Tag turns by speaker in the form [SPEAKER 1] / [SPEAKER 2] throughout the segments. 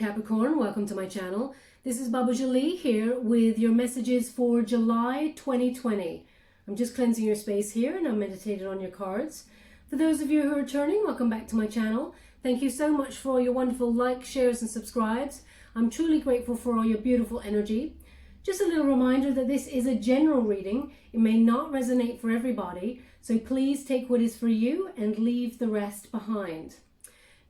[SPEAKER 1] Capricorn, welcome to my channel. This is Baba Jolie here with your messages for July 2020. I'm just cleansing your space here and I'm meditating on your cards. For those of you who are returning, welcome back to my channel. Thank you so much for all your wonderful likes, shares and subscribes. I'm truly grateful for all your beautiful energy. Just a little reminder that this is a general reading. It may not resonate for everybody, so please take what is for you and leave the rest behind.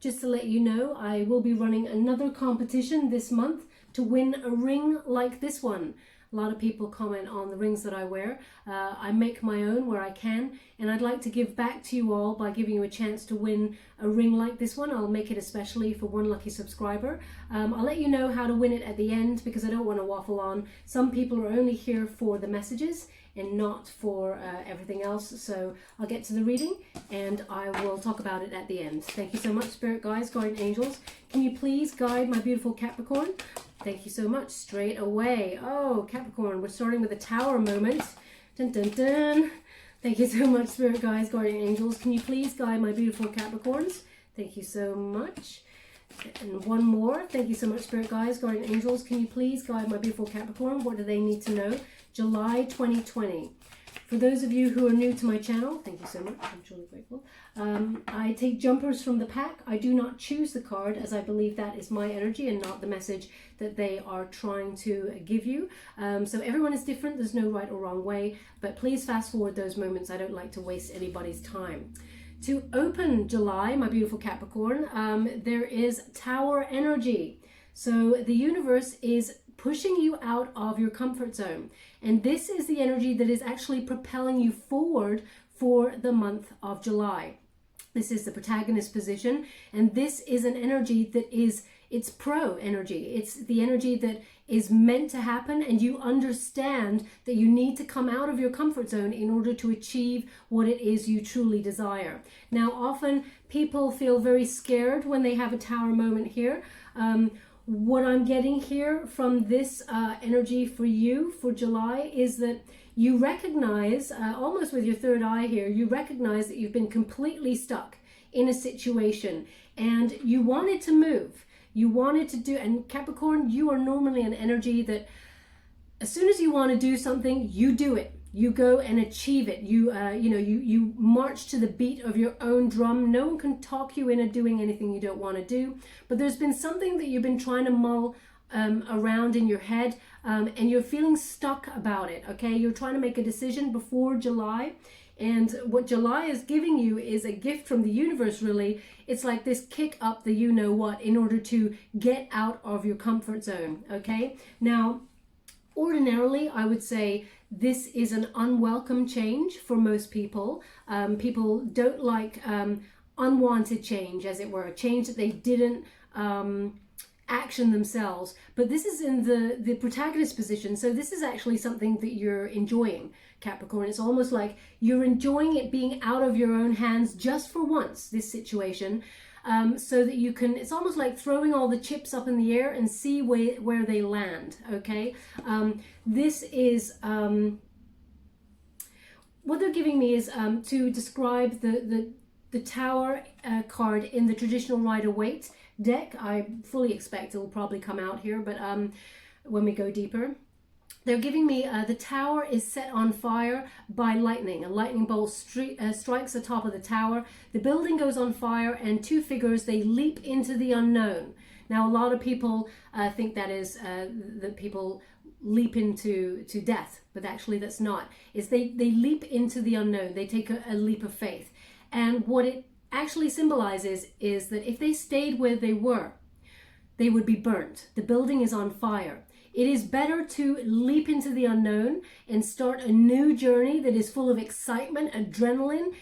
[SPEAKER 1] Just to let you know, I will be running another competition this month to win a ring like this one. A lot of people comment on the rings that I wear. I make my own where I can, and I'd like to give back to you all by giving you a chance to win a ring like this one. I'll make it especially for one lucky subscriber. I'll let you know how to win it at the end because I don't want to waffle on. Some people are only here for the messages and not for everything else. So I'll get to the reading and I will talk about it at the end. Thank you so much, Spirit Guides, Guardian Angels. Can you please guide my beautiful Capricorn? Thank you so much. Straight away. Oh, Capricorn, we're starting with a Tower moment. Dun, dun, dun. Thank you so much, Spirit Guides, Guardian Angels. Can you please guide my beautiful Capricorns? Thank you so much. And one more. Thank you so much, Spirit Guides, Guardian Angels. Can you please guide my beautiful Capricorn? What do they need to know? July 2020. For those of you who are new to my channel, thank you so much. I'm truly grateful. I take jumpers from the pack. I do not choose the card as I believe that is my energy and not the message that they are trying to give you. So everyone is different. There's no right or wrong way, but please fast forward those moments. I don't like to waste anybody's time. To open July, my beautiful Capricorn, there is Tower energy. So the universe is pushing you out of your comfort zone. And this is the energy that is actually propelling you forward for the month of July. This is the protagonist position. And this is an energy that it's pro energy. It's the energy that is meant to happen, and you understand that you need to come out of your comfort zone in order to achieve what it is you truly desire. Now, often people feel very scared when they have a Tower moment here. What I'm getting here from this energy for you for July is that you recognize, almost with your third eye here, you recognize that you've been completely stuck in a situation and you wanted to move. You wanted to do, and Capricorn, you are normally an energy that as soon as you want to do something, you do it. You go and achieve it. You march to the beat of your own drum. No one can talk you into doing anything you don't want to do. But there's been something that you've been trying to mull around in your head, and you're feeling stuck about it. Okay, you're trying to make a decision before July. And what July is giving you is a gift from the universe, really. It's like this kick up the you-know-what in order to get out of your comfort zone, okay? Now, ordinarily, I would say this is an unwelcome change for most people. People don't like unwanted change, as it were, a change that they didn't action themselves. But this is in the protagonist position, so this is actually something that you're enjoying, Capricorn. It's almost like you're enjoying it being out of your own hands just for once, this situation, so that you can, it's almost like throwing all the chips up in the air and see where they land, okay? This is, what they're giving me is to describe the Tower card in the traditional Rider-Waite deck. I fully expect it will probably come out here, but when we go deeper. They're giving me the Tower is set on fire by lightning. A lightning bolt strikes the top of the tower. The building goes on fire and two figures, they leap into the unknown. Now, a lot of people think that is that people leap into death, but actually that's not. It's they leap into the unknown. They take a leap of faith. And what it actually symbolizes is that if they stayed where they were, they would be burnt. The building is on fire. It is better to leap into the unknown and start a new journey that is full of excitement, adrenaline,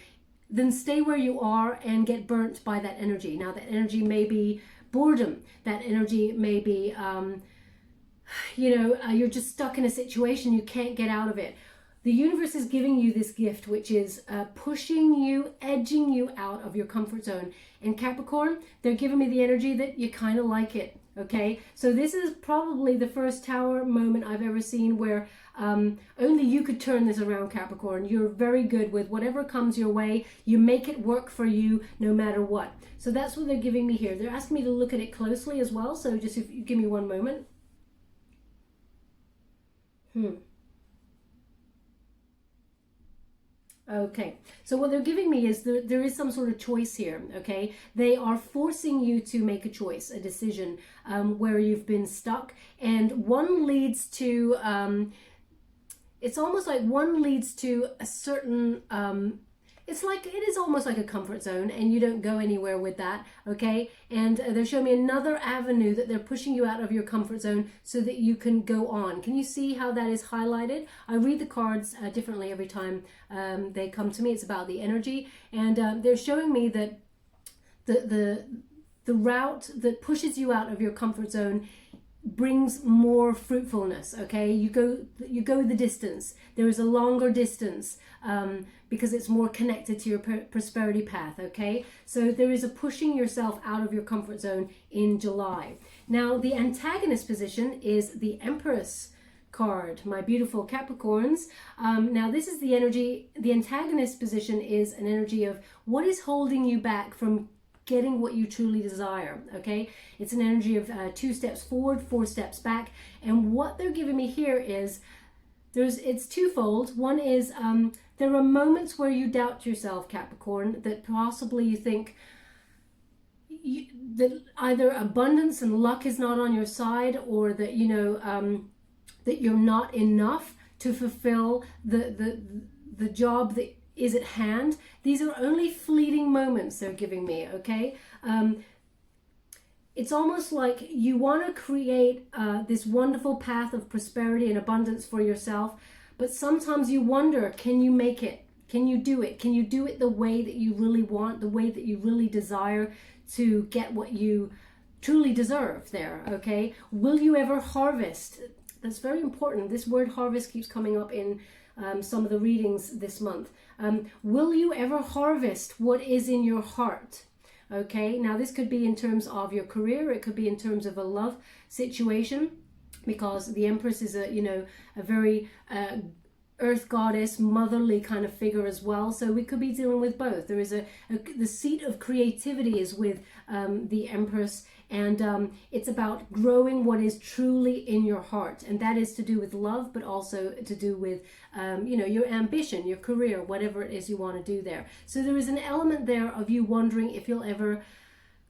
[SPEAKER 1] than stay where you are and get burnt by that energy. Now, that energy may be boredom. That energy may be, you're just stuck in a situation, you can't get out of it. The universe is giving you this gift, which is pushing you, edging you out of your comfort zone. And Capricorn, they're giving me the energy that you kind of like it. Okay, so this is probably the first Tower moment I've ever seen where only you could turn this around, Capricorn. You're very good with whatever comes your way. You make it work for you no matter what. So that's what they're giving me here. They're asking me to look at it closely as well. So just if you give me one moment. Okay, so what they're giving me is there is some sort of choice here, okay? They are forcing you to make a choice, a decision, where you've been stuck. And one leads to, it's almost like one leads to a certain, it's like, it is almost like a comfort zone and you don't go anywhere with that, okay? And they're showing me another avenue that they're pushing you out of your comfort zone so that you can go on. Can you see how that is highlighted? I read the cards differently every time they come to me. It's about the energy. And they're showing me that the route that pushes you out of your comfort zone brings more fruitfulness. Okay, you go the distance. There is a longer distance because it's more connected to your prosperity path. Okay, so there is a pushing yourself out of your comfort zone in July. Now the antagonist position is the Empress card, my beautiful Capricorns. Now this is the energy. The antagonist position is an energy of what is holding you back from getting what you truly desire. Okay, it's an energy of 2 steps forward, 4 steps back. And what they're giving me here is it's twofold. One is there are moments where you doubt yourself, Capricorn, that possibly you think that either abundance and luck is not on your side, or that that you're not enough to fulfill the job that is at hand. These are only fleeting moments they're giving me, okay? It's almost like you want to create this wonderful path of prosperity and abundance for yourself, but sometimes you wonder, can you make it? Can you do it? Can you do it the way that you really want, the way that you really desire to get what you truly deserve there, okay? Will you ever harvest? That's very important. This word harvest keeps coming up in some of the readings this month. Will you ever harvest what is in your heart? Okay, now this could be in terms of your career, it could be in terms of a love situation, because the Empress is a very earth goddess, motherly kind of figure as well. So we could be dealing with both. There is the seat of creativity is with the Empress, and it's about growing what is truly in your heart, and that is to do with love, but also to do with your ambition, your career, whatever it is you want to do there. So there is an element there of you wondering if you'll ever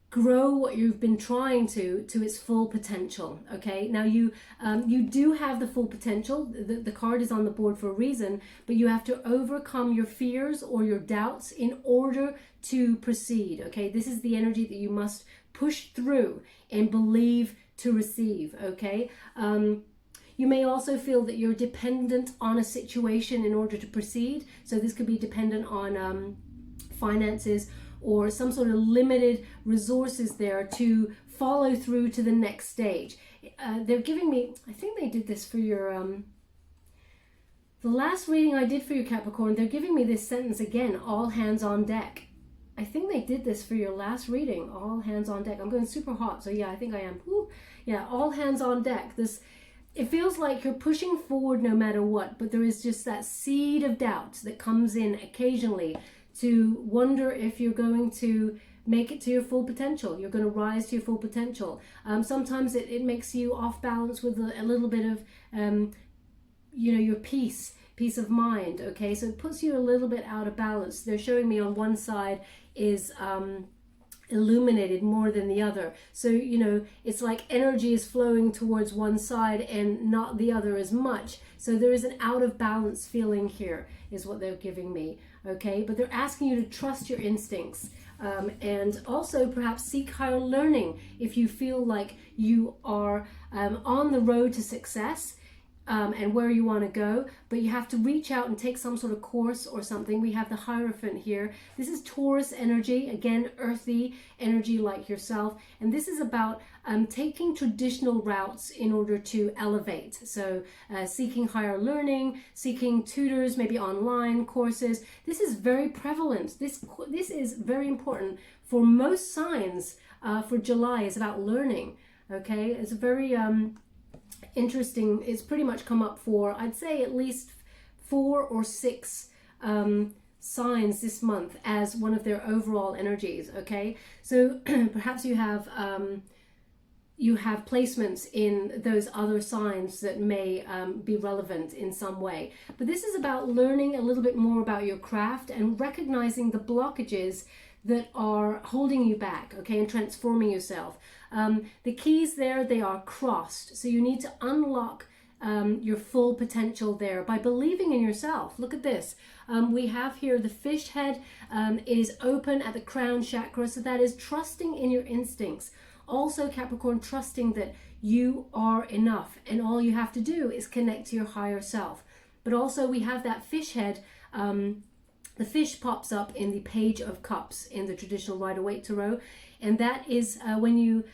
[SPEAKER 1] grow what you've been trying to its full potential. Okay, now you do have the full potential. The card is on the board for a reason, but you have to overcome your fears or your doubts in order to proceed. Okay, this is the energy that you must push through and believe to receive. Okay, you may also feel that you're dependent on a situation in order to proceed. So this could be dependent on finances or some sort of limited resources there to follow through to the next stage. They're giving me, I think they did this for your, the last reading I did for you, Capricorn, they're giving me this sentence again, all hands on deck. I think they did this for your last reading, all hands on deck. I'm going super hot, so yeah, I think I am. Woo. Yeah, all hands on deck. It feels like you're pushing forward no matter what, but there is just that seed of doubt that comes in occasionally to wonder if you're going to make it to your full potential. You're going to rise to your full potential. Sometimes it makes you off balance with a little bit of, your peace of mind. Okay, so it puts you a little bit out of balance. They're showing me on one side is illuminated more than the other. So, it's like energy is flowing towards one side and not the other as much. So there is an out of balance feeling here is what they're giving me. Okay, but they're asking you to trust your instincts and also perhaps seek higher learning if you feel like you are on the road to success and where you want to go, but you have to reach out and take some sort of course or something. We have the Hierophant here. This is Taurus energy, again, earthy energy like yourself, and this is about taking traditional routes in order to elevate. So seeking higher learning, seeking tutors, maybe online courses. This is very prevalent. This is very important for most signs for July, is about learning. Okay, it's a very interesting. It's pretty much come up for, I'd say, at least 4 or 6 signs this month as one of their overall energies. Okay, so perhaps you have placements in those other signs that may be relevant in some way. But this is about learning a little bit more about your craft and recognizing the blockages that are holding you back, okay, and transforming yourself. The keys there, they are crossed. So you need to unlock your full potential there by believing in yourself. Look at this. We have here the fish head is open at the crown chakra. So that is trusting in your instincts. Also, Capricorn, trusting that you are enough and all you have to do is connect to your higher self. But also we have that fish head. The fish pops up in the Page of Cups in the traditional Rider-Waite Tarot. And that is when you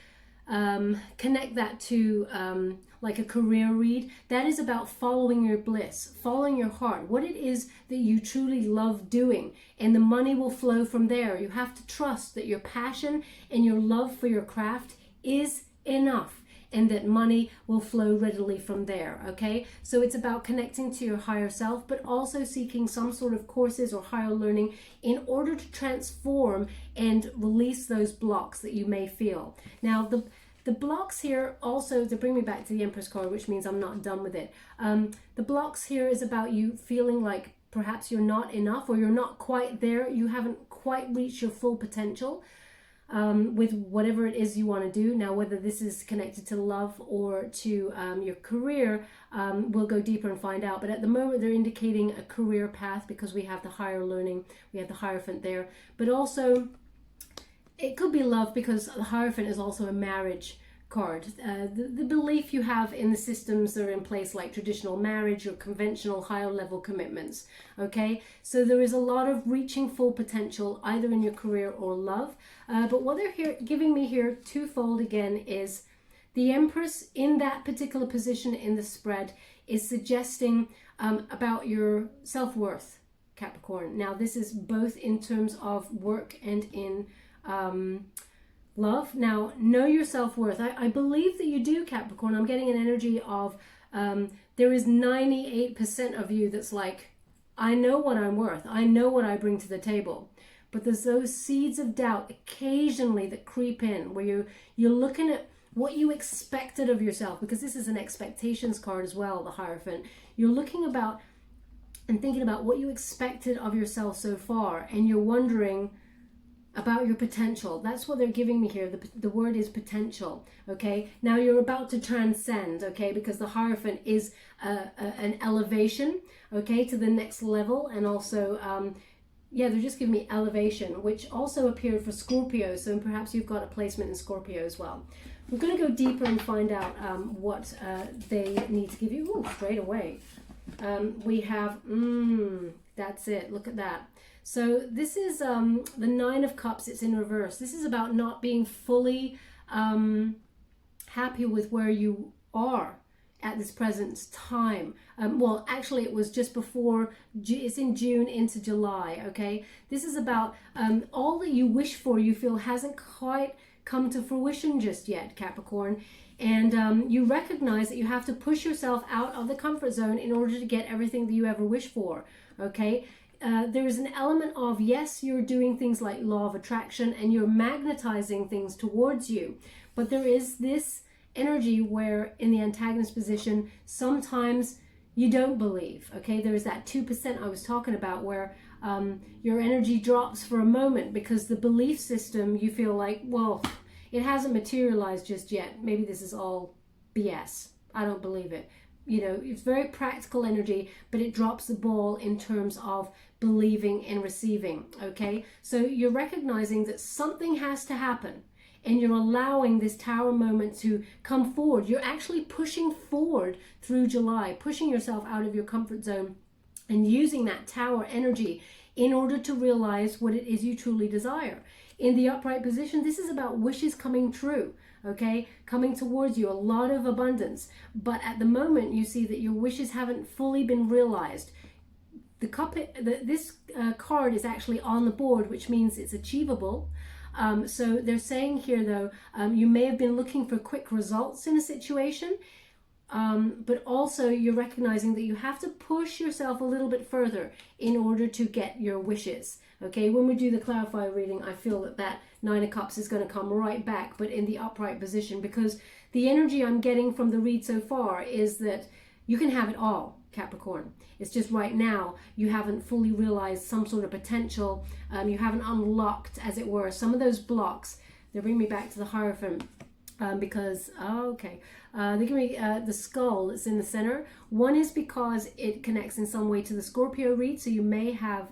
[SPEAKER 1] connect that to like a career read, that is about following your bliss, following your heart, what it is that you truly love doing, and the money will flow from there. You have to trust that your passion and your love for your craft is enough, and that money will flow readily from there, okay? So it's about connecting to your higher self, but also seeking some sort of courses or higher learning in order to transform and release those blocks that you may feel. Now, the blocks here also, to bring me back to the Empress card, which means I'm not done with it. The blocks here is about you feeling like perhaps you're not enough, or you're not quite there. You haven't quite reached your full potential with whatever it is you want to do. Now, whether this is connected to love or to your career, we'll go deeper and find out. But at the moment, they're indicating a career path because we have the higher learning, we have the Hierophant there. But also, it could be love because the Hierophant is also a marriage card. The belief you have in the systems that are in place, like traditional marriage or conventional higher level commitments. Okay, so there is a lot of reaching full potential either in your career or love. But what they're here giving me here twofold again is the Empress in that particular position in the spread is suggesting about your self-worth, Capricorn. Now this is both in terms of work and in love. Now, know your self-worth. I believe that you do, Capricorn. I'm getting an energy of there is 98% of you that's like, I know what I'm worth. I know what I bring to the table. But there's those seeds of doubt occasionally that creep in where you're looking at what you expected of yourself, because this is an expectations card as well, the Hierophant. You're looking about and thinking about what you expected of yourself so far, and you're wondering about your potential. That's what they're giving me here. The word is potential. Okay, now you're about to transcend, okay, because the Hierophant is an elevation, okay, to the next level. And also yeah, they're just giving me elevation, which also appeared for Scorpio, so perhaps you've got a placement in Scorpio as well. We're going to go deeper and find out what they need to give you. Ooh, straight away we have that's it, look at that. So this is the Nine of Cups. It's in reverse. This is about not being fully happy with where you are at this present time. Well, actually, it was just before, it's in June into July, okay? This is about all that you wish for, you feel hasn't quite come to fruition just yet, Capricorn. And you recognize that you have to push yourself out of the comfort zone in order to get everything that you ever wish for, okay? There is an element of, yes, you're doing things like law of attraction and you're magnetizing things towards you. But there is this energy where in the antagonist position, sometimes you don't believe, okay? There is that 2% I was talking about where your energy drops for a moment because the belief system, you feel like, well, it hasn't materialized just yet. Maybe this is all BS. I don't believe it. You know, it's very practical energy, but it drops the ball in terms of believing and receiving, okay? So you're recognizing that something has to happen, and you're allowing this Tower moment to come forward. You're actually pushing forward through July, pushing yourself out of your comfort zone and using that Tower energy in order to realize what it is you truly desire. In the upright position, this is about wishes coming true, okay? Coming towards you, a lot of abundance. But at the moment, you see that your wishes haven't fully been realized. This card is actually on the board, which means it's achievable. So they're saying here, though, you may have been looking for quick results in a situation, but also you're recognizing that you have to push yourself a little bit further in order to get your wishes. Okay, when we do the clarify reading, I feel that that Nine of Cups is going to come right back, but in the upright position, because the energy I'm getting from the read so far is that you can have it all, Capricorn. It's just right now you haven't fully realized some sort of potential. You haven't unlocked, as it were, some of those blocks. They bring me back to the Hierophant. Because, they give me the skull that's in the center. One is because it connects in some way to the Scorpio read, so you may have,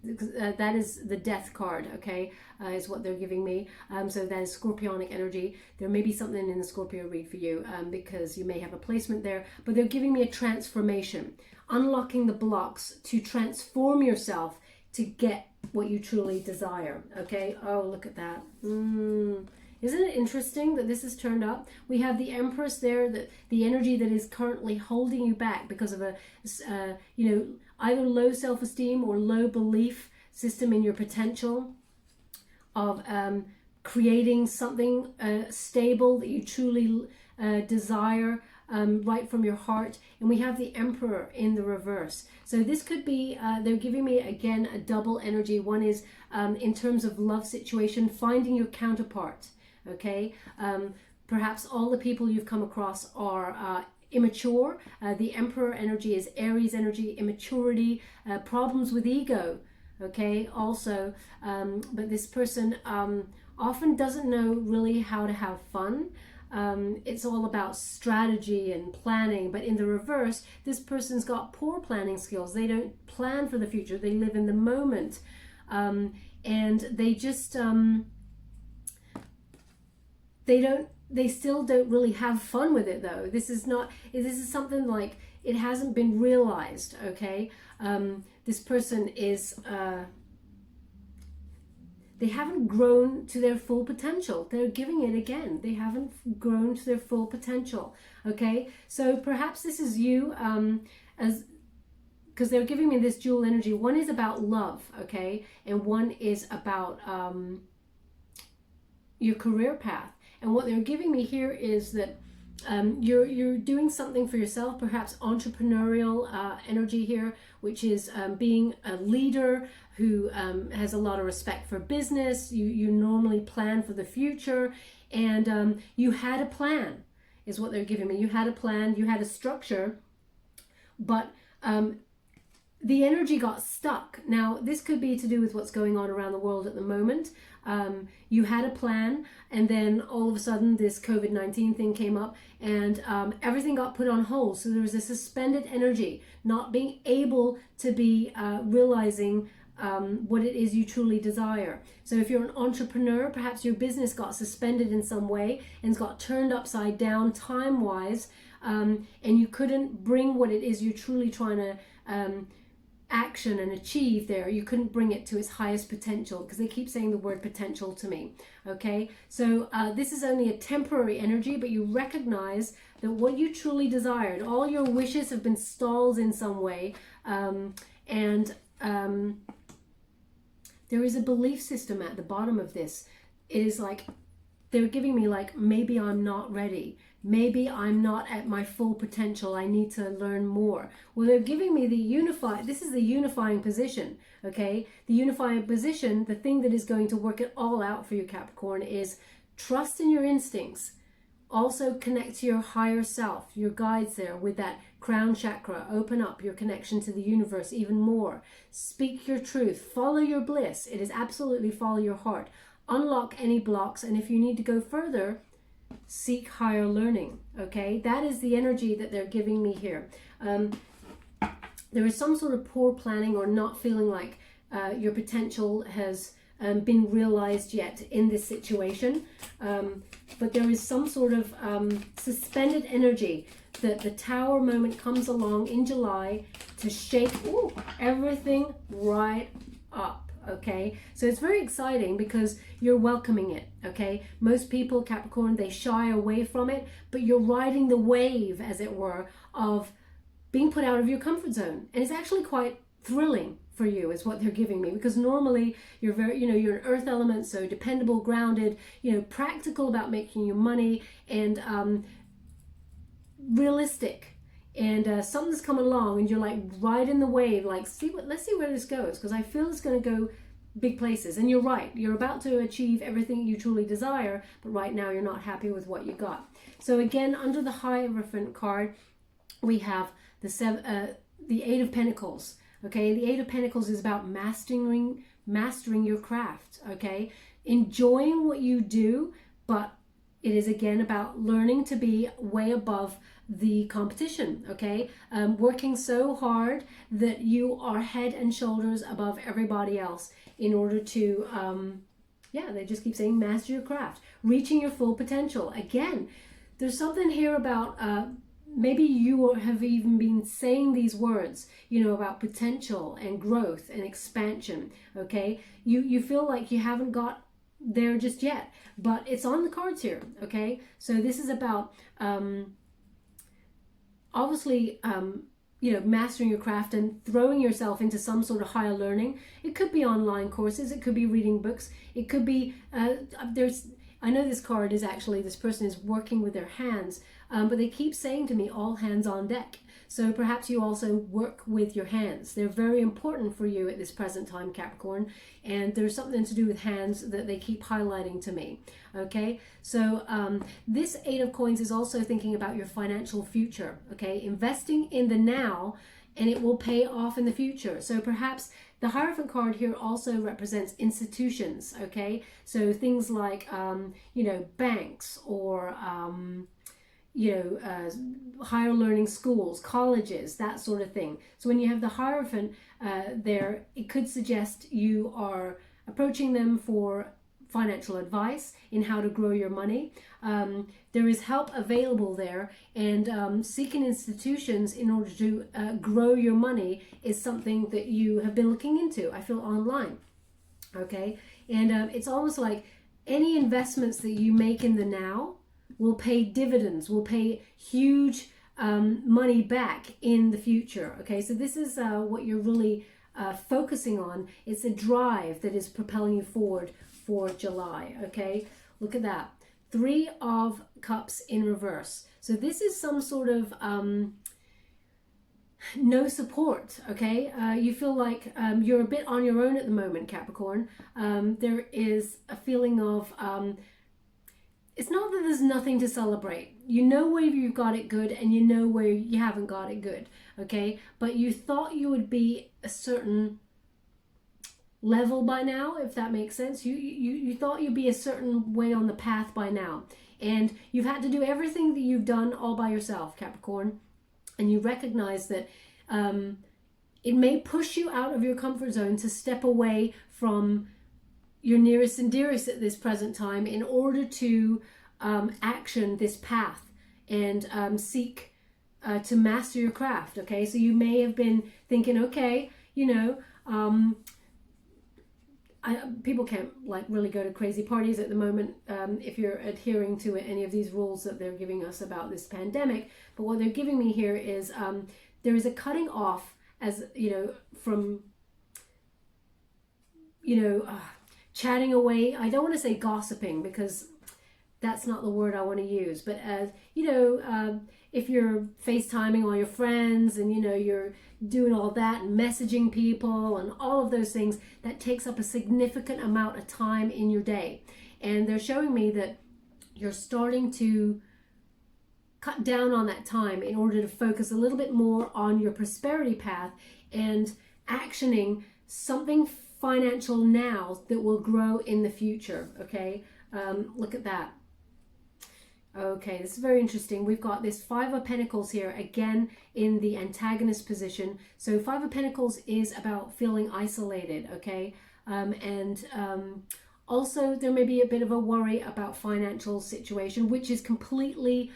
[SPEAKER 1] that is the death card, okay, is what they're giving me. So that is Scorpionic energy. There may be something in the Scorpio read for you, because you may have a placement there, but they're giving me a transformation, unlocking the blocks to transform yourself to get what you truly desire, okay? Oh, look at that. Isn't it interesting that this is turned up? We have the Empress there, that the energy that is currently holding you back because of a, either low self-esteem or low belief system in your potential of creating something stable that you truly desire right from your heart. And we have the Emperor in the reverse. So this could be, they're giving me, again, a double energy. One is in terms of love situation, finding your counterpart. Okay, perhaps all the people you've come across are immature. The Emperor energy is Aries energy, immaturity, problems with ego. Okay, also, but this person often doesn't know really how to have fun. It's all about strategy and planning, but in the reverse, this person's got poor planning skills. They don't plan for the future. They live in the moment, and they just they still don't really have fun with it, though. This is something like it hasn't been realized, okay? This person is, they haven't grown to their full potential. They're giving it again. They haven't grown to their full potential, okay? So perhaps this is you, because they're giving me this dual energy. One is about love, okay? And one is about your career path. And what they're giving me here is that you're doing something for yourself, perhaps entrepreneurial energy here, which is being a leader who has a lot of respect for business. You normally plan for the future, and you had a plan, is what they're giving me. You had a plan, you had a structure, but the energy got stuck. Now, this could be to do with what's going on around the world at the moment. You had a plan, and then all of a sudden this COVID-19 thing came up, and everything got put on hold. So there was a suspended energy, not being able to be realizing what it is you truly desire. So if you're an entrepreneur, perhaps your business got suspended in some way and got turned upside down time-wise, and you couldn't bring what it is you're truly trying to action and achieve there. You couldn't bring it to its highest potential, because they keep saying the word potential to me. Okay, so this is only a temporary energy, but you recognize that what you truly desired, all your wishes have been stalled in some way, and there is a belief system at the bottom of this. It is like they're giving me, like, maybe I'm not ready. Maybe I'm not at my full potential. I need to learn more. Well, they're giving me this is the unifying position, okay? The unifying position, the thing that is going to work it all out for you, Capricorn, is trust in your instincts. Also connect to your higher self, your guides there with that crown chakra. Open up your connection to the universe even more. Speak your truth. Follow your bliss. It is absolutely follow your heart. Unlock any blocks, and if you need to go further, seek higher learning, okay? That is the energy that they're giving me here. There is some sort of poor planning or not feeling like your potential has been realized yet in this situation, but there is some sort of suspended energy that the Tower moment comes along in July to shake everything right up. Okay, so it's very exciting because you're welcoming it. Okay, most people, Capricorn, they shy away from it, but you're riding the wave, as it were, of being put out of your comfort zone, and it's actually quite thrilling for you is what they're giving me, because normally you're very, you're an earth element, so dependable, grounded, practical about making your money, and realistic. And something's coming along and you're like riding the wave, like, let's see where this goes, because I feel it's going to go big places. And you're right, you're about to achieve everything you truly desire, but right now you're not happy with what you got. So again, under the Hierophant card, we have the Eight of Pentacles. Okay, the Eight of Pentacles is about mastering your craft. Okay, enjoying what you do, but it is again about learning to be way above the competition. Okay, working so hard that you are head and shoulders above everybody else in order to they just keep saying master your craft, reaching your full potential. Again, there's something here about maybe you have even been saying these words, about potential and growth and expansion. Okay, you feel like you haven't got there just yet, but it's on the cards here. Okay, so this is about obviously mastering your craft and throwing yourself into some sort of higher learning. It could be online courses, it could be reading books, it could be I know this card is actually, this person is working with their hands, but they keep saying to me, all hands on deck. So perhaps you also work with your hands. They're very important for you at this present time, Capricorn. And there's something to do with hands that they keep highlighting to me. Okay, so this Eight of Coins is also thinking about your financial future. Okay, investing in the now, and it will pay off in the future. So perhaps the Hierophant card here also represents institutions. Okay, so things like banks, or higher learning schools, colleges, that sort of thing. So when you have the Hierophant there, it could suggest you are approaching them for financial advice in how to grow your money. There is help available there, and seeking institutions in order to grow your money is something that you have been looking into, I feel, online. Okay, and it's almost like any investments that you make in the now will pay dividends, will pay huge money back in the future. Okay, so this is what you're really focusing on. It's a drive that is propelling you forward for July. Okay, look at that. Three of Cups in reverse. So this is some sort of no support. Okay, you feel like you're a bit on your own at the moment, Capricorn. There is a feeling of it's not that there's nothing to celebrate. You know where you've got it good, and you know where you haven't got it good. Okay, but you thought you would be a certain level by now, if that makes sense. You thought you'd be a certain way on the path by now, and you've had to do everything that you've done all by yourself, Capricorn. And you recognize that it may push you out of your comfort zone to step away from your nearest and dearest at this present time in order to action this path and seek to master your craft. Okay, so you may have been thinking, okay, people can't like really go to crazy parties at the moment if you're adhering to any of these rules that they're giving us about this pandemic. But what they're giving me here is there is a cutting off, as from chatting away. I don't want to say gossiping, because that's not the word I want to use, but as if you're FaceTiming all your friends and you're doing all that and messaging people and all of those things, that takes up a significant amount of time in your day. And they're showing me that you're starting to cut down on that time in order to focus a little bit more on your prosperity path and actioning something financial now that will grow in the future. Okay, look at that. Okay, this is very interesting. We've got this Five of Pentacles here again in the antagonist position. So Five of Pentacles is about feeling isolated. Okay, also there may be a bit of a worry about financial situation, which is completely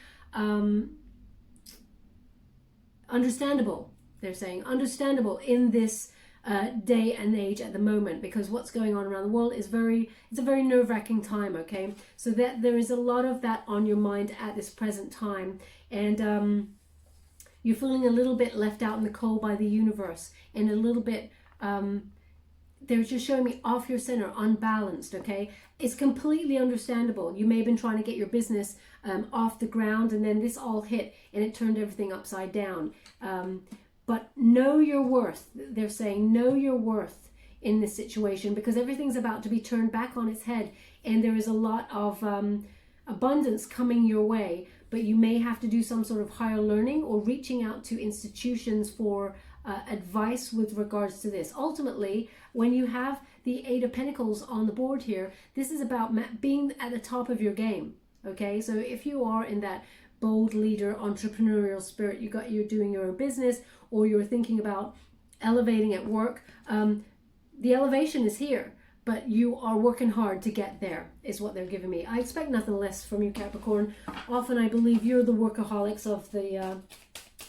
[SPEAKER 1] understandable. They're saying understandable in this day and age at the moment, because what's going on around the world is it's a very nerve-wracking time. Okay, so that there is a lot of that on your mind at this present time, and you're feeling a little bit left out in the cold by the universe, and a little bit, they're just showing me off your center, unbalanced, okay? It's completely understandable. You may have been trying to get your business off the ground, and then this all hit and it turned everything upside down. But know your worth. They're saying know your worth in this situation, because everything's about to be turned back on its head, and there is a lot of abundance coming your way, but you may have to do some sort of higher learning or reaching out to institutions for advice with regards to this. Ultimately, when you have the Eight of Pentacles on the board here, this is about being at the top of your game, okay? So if you are in that bold leader, entrepreneurial spirit, you're doing your own business, or you're thinking about elevating at work, the elevation is here, but you are working hard to get there, is what they're giving me. I expect nothing less from you, Capricorn. Often I believe you're the workaholics of the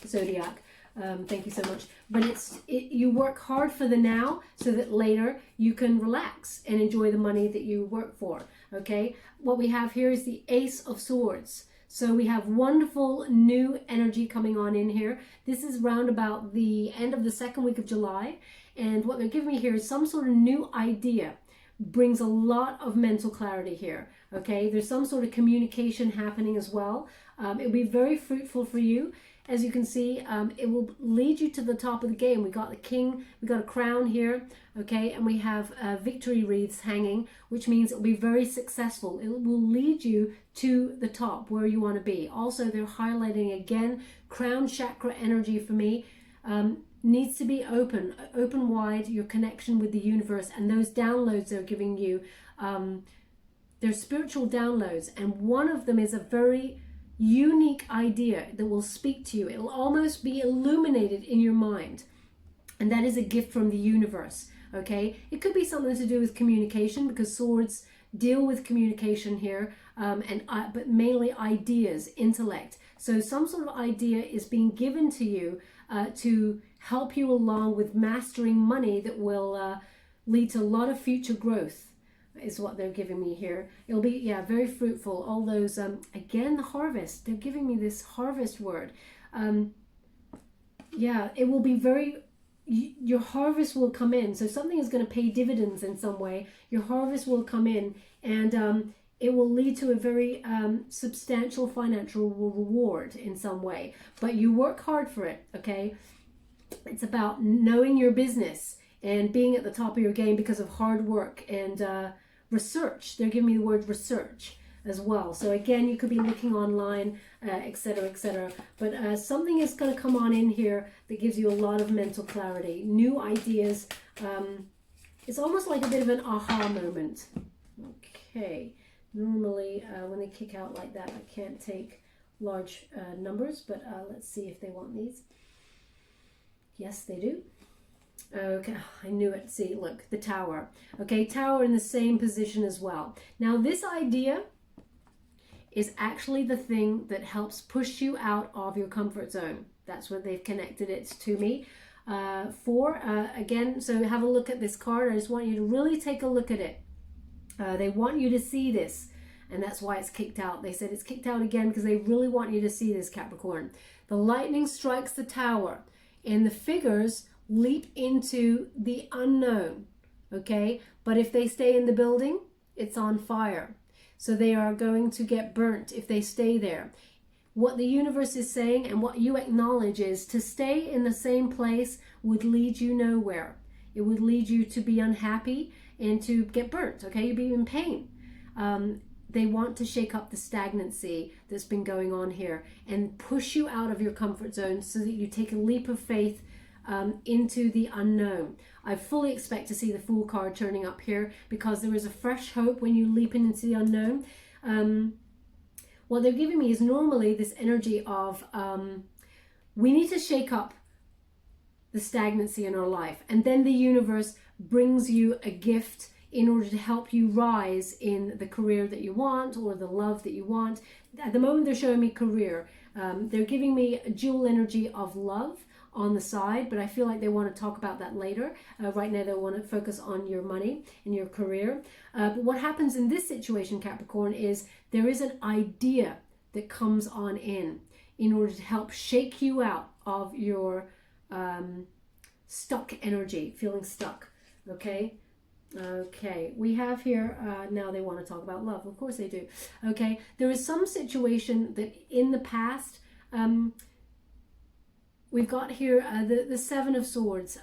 [SPEAKER 1] zodiac. Thank you so much. But you work hard for the now so that later you can relax and enjoy the money that you work for, okay? What we have here is the Ace of Swords. So we have wonderful new energy coming on in here. This is round about the end of the second week of July. And what they're giving me here is some sort of new idea. Brings a lot of mental clarity here, okay? There's some sort of communication happening as well. It'll be very fruitful for you. As you can see, it will lead you to the top of the game. We got the king, we got a crown here, okay? And we have victory wreaths hanging, which means it'll be very successful. It will lead you to the top where you want to be. Also, they're highlighting again, crown chakra energy for me. Needs to be open wide, your connection with the universe, and those downloads they're giving you, they're spiritual downloads, and one of them is a very unique idea that will speak to you. It'll almost be illuminated in your mind, and that is a gift from the universe, okay? It could be something to do with communication, because swords deal with communication here, but mainly ideas, intellect. So some sort of idea is being given to you to help you along with mastering money that will lead to a lot of future growth, is what they're giving me here. It'll be, yeah, very fruitful. All those, again, the harvest. They're giving me this harvest word. Yeah, it will be very, your harvest will come in. So something is going to pay dividends in some way. Your harvest will come in, and it will lead to a very substantial financial reward in some way. But you work hard for it, okay? It's about knowing your business and being at the top of your game because of hard work and research. They're giving me the word research as well. So again, you could be looking online, etc., etc. But something is going to come on in here that gives you a lot of mental clarity, new ideas. It's almost like a bit of an aha moment. Okay. Normally, when they kick out like that, I can't take large numbers, but let's see if they want these. Yes, they do. Okay, I knew it. See, look, the tower. Okay, tower in the same position as well. Now, this idea is actually the thing that helps push you out of your comfort zone. That's what they've connected it to me for. Again, so have a look at this card. I just want you to really take a look at it. They want you to see this, and that's why it's kicked out. They said it's kicked out again because they really want you to see this, Capricorn. The lightning strikes the tower, and the figures leap into the unknown, okay? But if they stay in the building, it's on fire. So they are going to get burnt if they stay there. What the universe is saying and what you acknowledge is to stay in the same place would lead you nowhere. It would lead you to be unhappy and to get burnt, okay? You'd be in pain. They want to shake up the stagnancy that's been going on here and push you out of your comfort zone so that you take a leap of faith into the unknown. I fully expect to see the Fool card turning up here because there is a fresh hope when you leap into the unknown. What they're giving me is normally this energy of we need to shake up the stagnancy in our life, and then the universe brings you a gift in order to help you rise in the career that you want or the love that you want. At the moment, they're showing me career. They're giving me a dual energy of love on the side, but I feel like they want to talk about that later. Right now, they want to focus on your money and your career. But what happens in this situation, Capricorn, is there is an idea that comes on in. in order to help shake you out of your stuck energy, feeling stuck. Okay. Okay, we have here, now they want to talk about love. Of course they do. Okay, there is some situation that in the past, we've got here the Seven of Swords.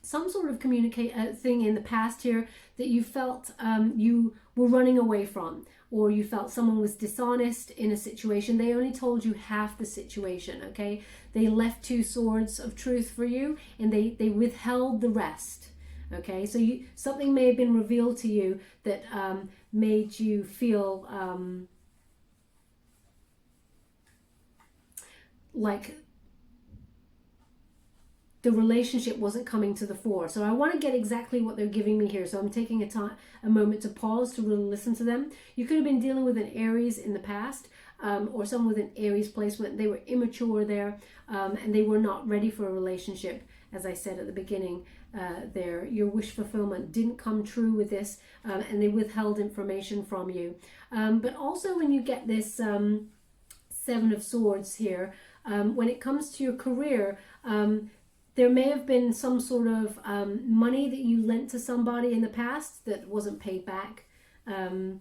[SPEAKER 1] Some sort of thing in the past here that you felt you were running away from, or you felt someone was dishonest in a situation. They only told you half the situation, okay? They left two swords of truth for you, and they withheld the rest. Okay, so something may have been revealed to you that made you feel like the relationship wasn't coming to the fore. So I want to get exactly what they're giving me here. So I'm taking a moment to pause to really listen to them. You could have been dealing with an Aries in the past, or someone with an Aries placement. They were immature there, and they were not ready for a relationship. As I said at the beginning, your wish fulfillment didn't come true with this, and they withheld information from you. But also when you get this Seven of Swords here, when it comes to your career, there may have been some sort of money that you lent to somebody in the past that wasn't paid back, and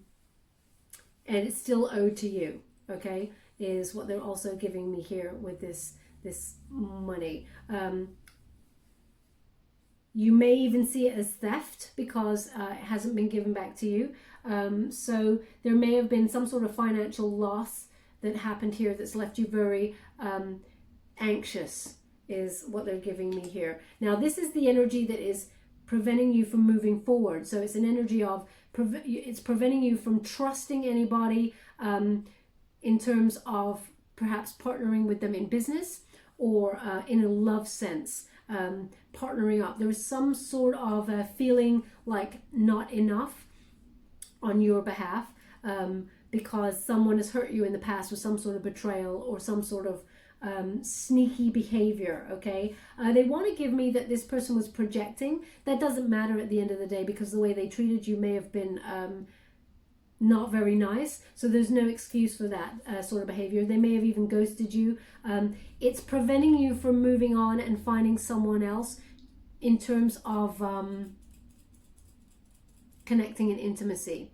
[SPEAKER 1] it's still owed to you, okay, is what they're also giving me here with this money. You may even see it as theft because it hasn't been given back to you. So there may have been some sort of financial loss that happened here that's left you very anxious, is what they're giving me here. Now, this is the energy that is preventing you from moving forward. So it's an energy of, it's preventing you from trusting anybody in terms of perhaps partnering with them in business or in a love sense. Partnering up. There is some sort of feeling like not enough on your behalf because someone has hurt you in the past with some sort of betrayal or some sort of sneaky behavior, okay? They want to give me that this person was projecting. That doesn't matter at the end of the day because the way they treated you may have been not very nice, so there's no excuse for that sort of behavior. They may have even ghosted you. It's preventing you from moving on and finding someone else in terms of connecting in intimacy,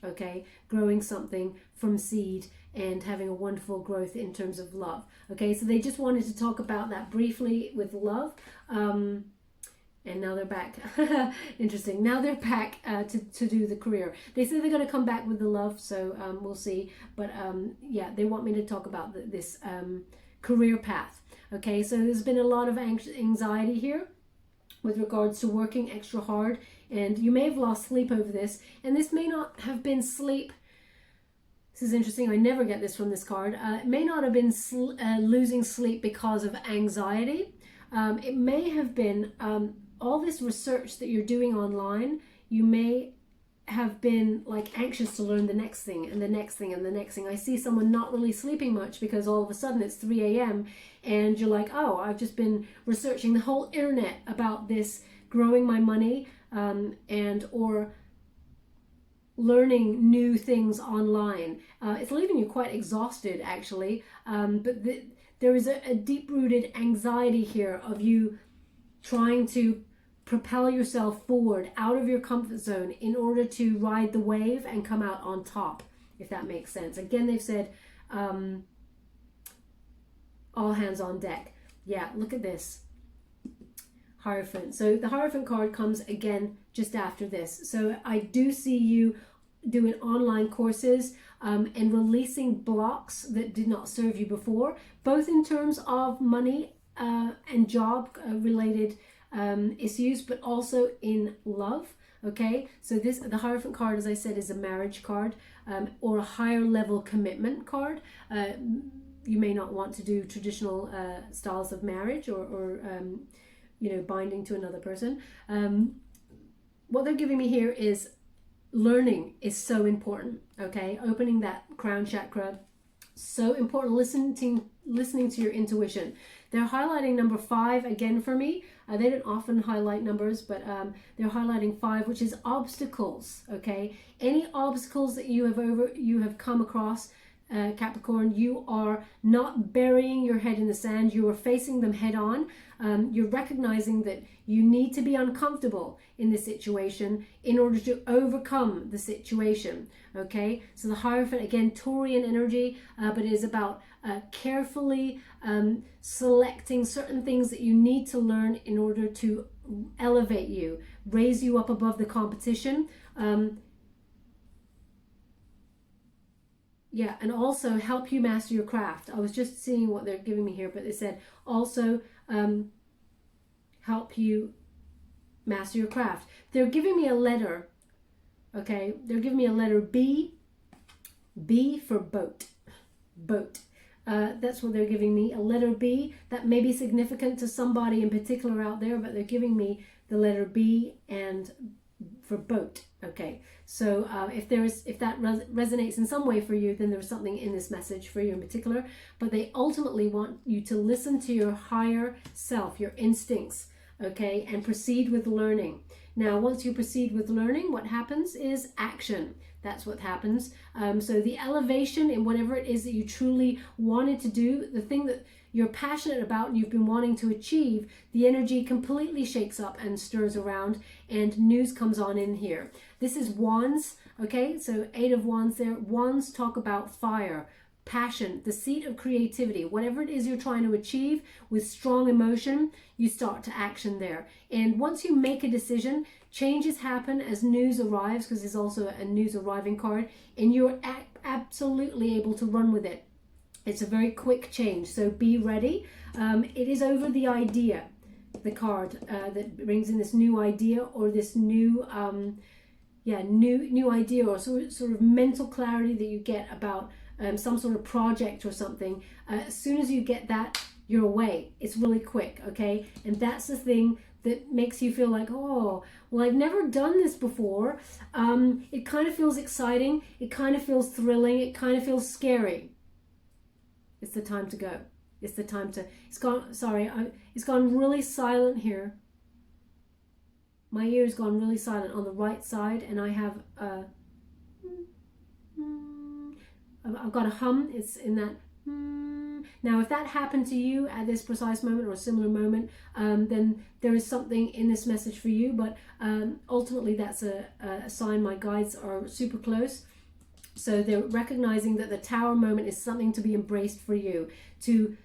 [SPEAKER 1] okay? Growing something from seed and having a wonderful growth in terms of love, okay? So they just wanted to talk about that briefly with love. And now they're back. Interesting. Now they're back to do the career. They say they're going to come back with the love, so we'll see. But yeah, they want me to talk about this career path. Okay, so there's been a lot of anxiety here with regards to working extra hard. And you may have lost sleep over this. And this may not have been sleep. This is interesting. I never get this from this card. It may not have been losing sleep because of anxiety. It may have been... all this research that you're doing online, you may have been like anxious to learn the next thing and the next thing and the next thing. I see someone not really sleeping much because all of a sudden it's 3 a.m. and you're like, oh, I've just been researching the whole internet about this, growing my money and or learning new things online. It's leaving you quite exhausted actually, but there is a deep-rooted anxiety here of you trying to propel yourself forward out of your comfort zone in order to ride the wave and come out on top, if that makes sense. Again, they've said all hands on deck. Yeah, look at this. Hierophant. So the Hierophant card comes again just after this. So I do see you doing online courses and releasing blocks that did not serve you before, both in terms of money and job related issues, but also in love. Okay, so the Hierophant card, as I said, is a marriage card or a higher level commitment card. You may not want to do traditional styles of marriage or you know, binding to another person. What they're giving me here is learning is so important. Okay, opening that crown chakra, so important. Listening to your intuition. They're highlighting number 5 again for me. They don't often highlight numbers, but they're highlighting 5, which is obstacles. Okay, any obstacles that you have come across Capricorn, you are not burying your head in the sand. You are facing them head on. You're recognizing that you need to be uncomfortable in this situation in order to overcome the situation. Okay, so the Hierophant, again, Taurian energy, but it is about carefully selecting certain things that you need to learn in order to elevate you, raise you up above the competition. Yeah, and also help you master your craft. I was just seeing what they're giving me here, but they said also help you master your craft. They're giving me a letter, okay? They're giving me a letter B. B for boat. Boat. That's what they're giving me, a letter B. That may be significant to somebody in particular out there, but they're giving me the letter B and for boat. Okay, so if that resonates in some way for you, then there's something in this message for you in particular. But they ultimately want you to listen to your higher self, your instincts, okay, and proceed with learning. Now, once you proceed with learning, what happens is action. That's what happens. So the elevation in whatever it is that you truly wanted to do, the thing that you're passionate about and you've been wanting to achieve, the energy completely shakes up and stirs around, and news comes on in here. This is Wands, okay? So 8 of Wands there. Wands talk about fire, passion, the seat of creativity. Whatever it is you're trying to achieve with strong emotion, you start to action there. And once you make a decision, changes happen as news arrives, because there's also a news arriving card, and you're absolutely able to run with it. It's a very quick change, so be ready. It is over the idea, the card that brings in this new idea, or this new new idea, or sort of mental clarity that you get about some sort of project or something. As soon as you get that, you're away. It's really quick, okay? And that's the thing that makes you feel like, oh, well, I've never done this before. It kind of feels exciting. It kind of feels thrilling. It kind of feels scary. It's the time to go. It's the time to, it's gone really silent here. My ear's gone really silent on the right side, and I have I've got a hum. It's in that. Now, if that happened to you at this precise moment or a similar moment, then there is something in this message for you. But ultimately, that's a sign my guides are super close. So they're recognizing that the Tower moment is something to be embraced for you. To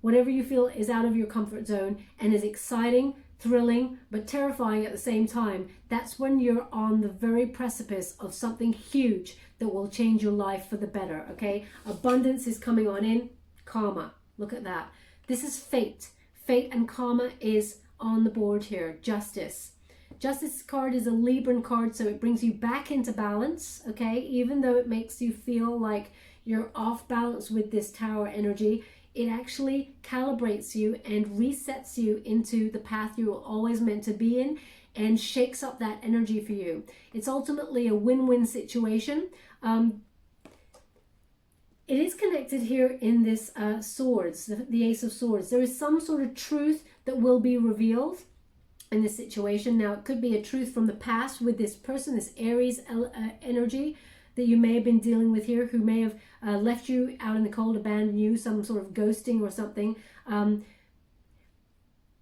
[SPEAKER 1] whatever you feel is out of your comfort zone and is exciting, thrilling, but terrifying at the same time. That's when you're on the very precipice of something huge that will change your life for the better, okay? Abundance is coming on in. Karma, look at that. This is fate. Fate and karma is on the board here. Justice. Justice card is a Libran card, so it brings you back into balance, okay? Even though it makes you feel like you're off balance with this Tower energy, it actually calibrates you and resets you into the path you were always meant to be in, and shakes up that energy for you. It's ultimately a win-win situation. It is connected here in this swords, the Ace of Swords. There is some sort of truth that will be revealed in this situation. Now, it could be a truth from the past with this person, this Aries energy that you may have been dealing with here, who may have left you out in the cold, abandoned you, some sort of ghosting or something.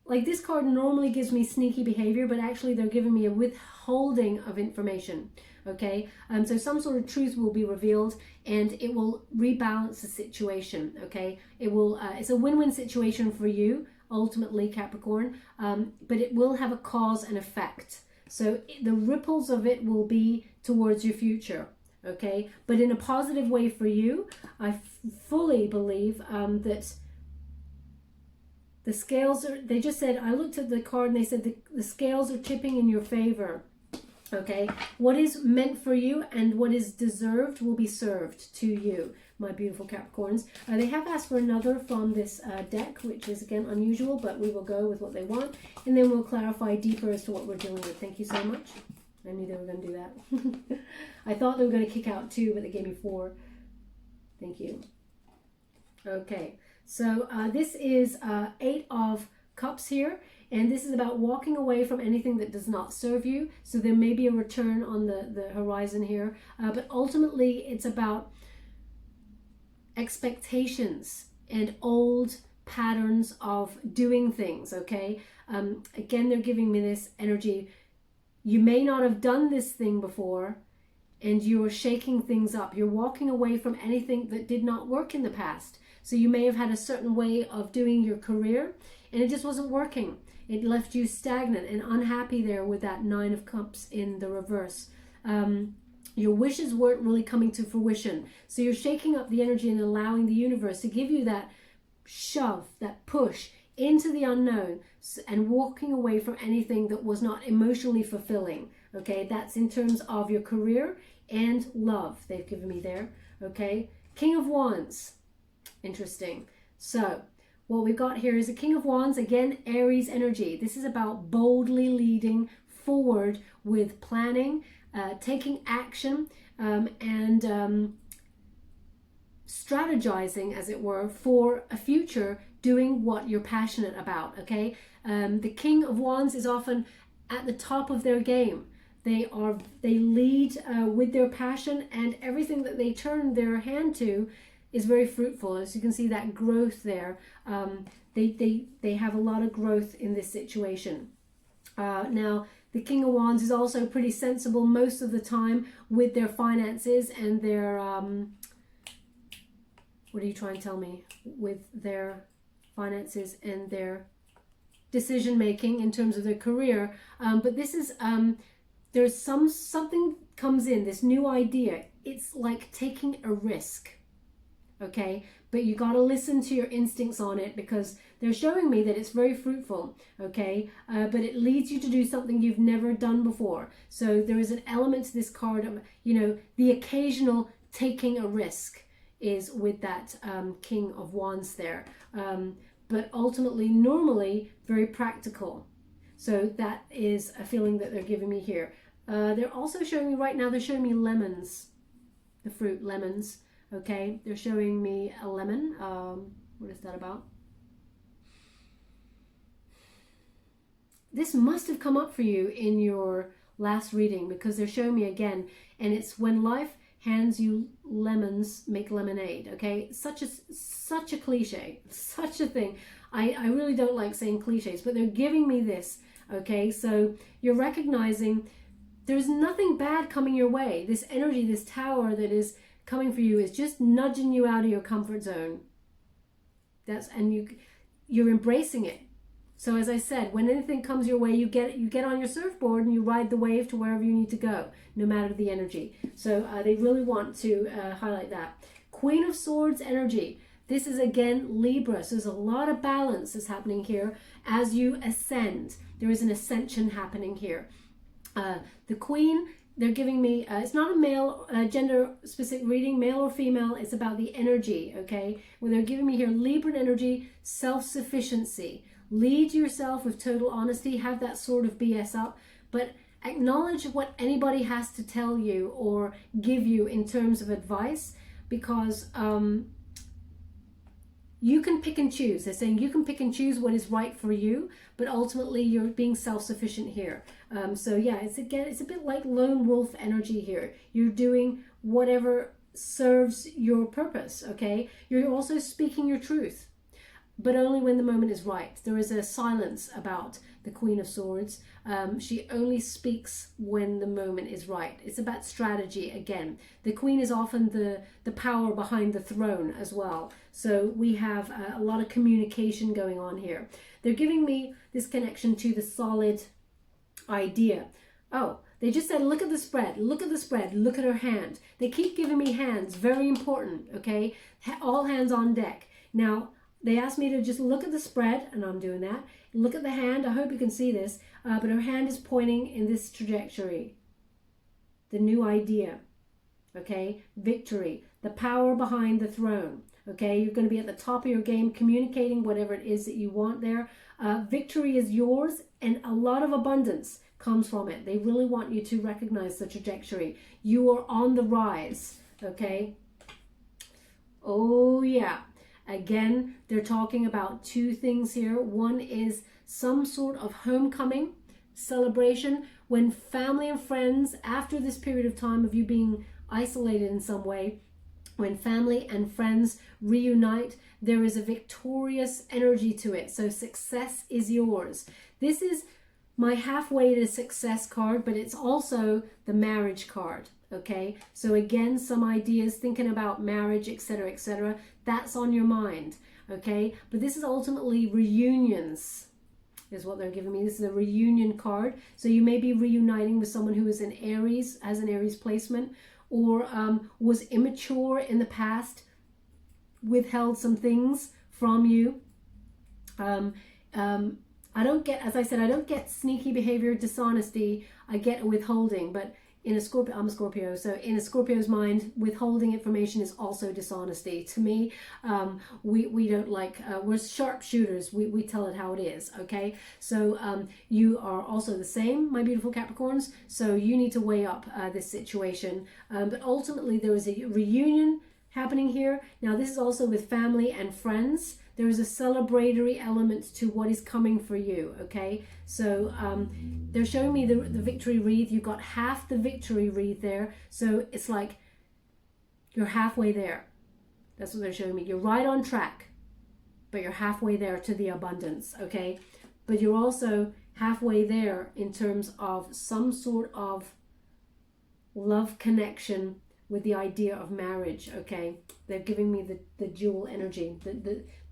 [SPEAKER 1] Like this card normally gives me sneaky behavior, but actually they're giving me a withholding of information. Okay, so some sort of truth will be revealed, and it will rebalance the situation. Okay, it will. It's a win-win situation for you ultimately, Capricorn, but it will have a cause and effect. So the ripples of it will be towards your future. Okay, but in a positive way for you. I fully believe that the scales are. They just said, I looked at the card and they said the scales are tipping in your favor. Okay, what is meant for you and what is deserved will be served to you, my beautiful Capricorns. They have asked for another from this deck, which is again unusual, but we will go with what they want, and then we'll clarify deeper as to what we're dealing with. Thank you so much. I knew they were going to do that. I thought they were going to kick out 2, but they gave me 4. Thank you. Okay, so this is 8 of Cups here. And this is about walking away from anything that does not serve you. So there may be a return on the horizon here. But ultimately, it's about expectations and old patterns of doing things, okay? Again, they're giving me this energy. You may not have done this thing before, and you are shaking things up. You're walking away from anything that did not work in the past. So you may have had a certain way of doing your career, and it just wasn't working. It left you stagnant and unhappy there with that Nine of Cups in the reverse. Your wishes weren't really coming to fruition. So you're shaking up the energy and allowing the universe to give you that shove, that push into the unknown, and walking away from anything that was not emotionally fulfilling. Okay, that's in terms of your career and love they've given me there. Okay, King of Wands. Interesting. So what we've got here is a King of Wands, again, Aries energy. This is about boldly leading forward with planning, taking action, and strategizing, as it were, for a future, doing what you're passionate about. Okay, the King of Wands is often at the top of their game. They lead with their passion, and everything that they turn their hand to is very fruitful. As you can see, that growth there. They have a lot of growth in this situation. Now, the King of Wands is also pretty sensible most of the time with their finances and their what are you trying to tell me? With their finances and their decision making in terms of their career. But this is there's something comes in, this new idea. It's like taking a risk. Okay, but you got to listen to your instincts on it, because they're showing me that it's very fruitful. Okay, but it leads you to do something you've never done before. So there is an element to this card of, the occasional taking a risk is with that King of Wands there, but ultimately, normally, very practical. So that is a feeling that they're giving me here. They're also showing me right now, they're showing me lemons, the fruit lemons. Okay, they're showing me a lemon. What is that about? This must have come up for you in your last reading, because they're showing me again, and it's when life hands you lemons, make lemonade. Okay, such a cliche, such a thing. I really don't like saying cliches, but they're giving me this. Okay, so you're recognizing there's nothing bad coming your way. This energy, this tower that is coming for you, is just nudging you out of your comfort zone. You're embracing it. So as I said, when anything comes your way, you get on your surfboard and you ride the wave to wherever you need to go, no matter the energy. So they really want to highlight that. Queen of Swords energy. This is again Libra. So there's a lot of balance is happening here as you ascend. There is an ascension happening here. The Queen, they're giving me, it's not a male gender specific reading, male or female, it's about the energy, okay? Well, they're giving me here Libran energy, self-sufficiency. Lead yourself with total honesty, have that sort of BS up, but acknowledge what anybody has to tell you or give you in terms of advice, because you can pick and choose. They're saying you can pick and choose what is right for you, but ultimately you're being self-sufficient here. So yeah, it's a bit like lone wolf energy here. You're doing whatever serves your purpose, okay? You're also speaking your truth, but only when the moment is right. There is a silence about the Queen of Swords. She only speaks when the moment is right. It's about strategy again. The Queen is often the power behind the throne as well. So we have a lot of communication going on here. They're giving me this connection to the solid idea. Oh, they just said, look at the spread, look at the spread, look at her hand. They keep giving me hands, very important, okay? All hands on deck. Now, they asked me to just look at the spread, and I'm doing that. Look at the hand. I hope you can see this, but her hand is pointing in this trajectory. The new idea, okay? Victory, the power behind the throne, okay? You're going to be at the top of your game, communicating whatever it is that you want there. Victory is yours, and a lot of abundance comes from it. They really want you to recognize the trajectory. You are on the rise, okay? Oh, yeah. Again, they're talking about two things here. One is some sort of homecoming celebration when family and friends, after this period of time of you being isolated in some way, When family and friends reunite, there is a victorious energy to it. So success is yours. This is my halfway to success card, but it's also the marriage card. Okay, so again, some ideas thinking about marriage, etc., that's on your mind. Okay, but this is ultimately reunions is what they're giving me. This is a reunion card. So you may be reuniting with someone who is an Aries, has an Aries placement, or was immature in the past, withheld some things from you. I don't get, as I said, I don't get sneaky behavior, dishonesty. I get withholding, but in a Scorpio, I'm a Scorpio, so in a Scorpio's mind, withholding information is also dishonesty. To me, we don't like, we're sharpshooters. We tell it how it is, okay? So you are also the same, my beautiful Capricorns, so you need to weigh up this situation. But ultimately, there is a reunion happening here. Now, this is also with family and friends. There is a celebratory element to what is coming for you, okay? So they're showing me the victory wreath. You've got half the victory wreath there. So it's like you're halfway there. That's what they're showing me. You're right on track, but you're halfway there to the abundance, okay? But you're also halfway there in terms of some sort of love connection with the idea of marriage, okay? They're giving me the dual energy.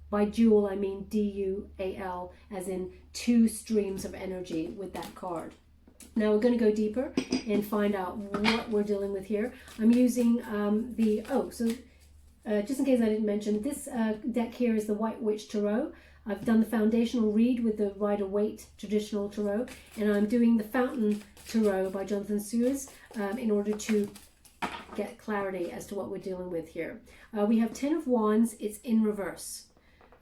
[SPEAKER 1] By dual, I mean D-U-A-L, as in two streams of energy with that card. Now we're going to go deeper and find out what we're dealing with here. I'm using just in case I didn't mention, this deck here is the White Witch Tarot. I've done the foundational read with the Rider-Waite traditional tarot, and I'm doing the Fountain Tarot by Jonathan Suez in order to get clarity as to what we're dealing with here. We have 10 of Wands. It's in reverse.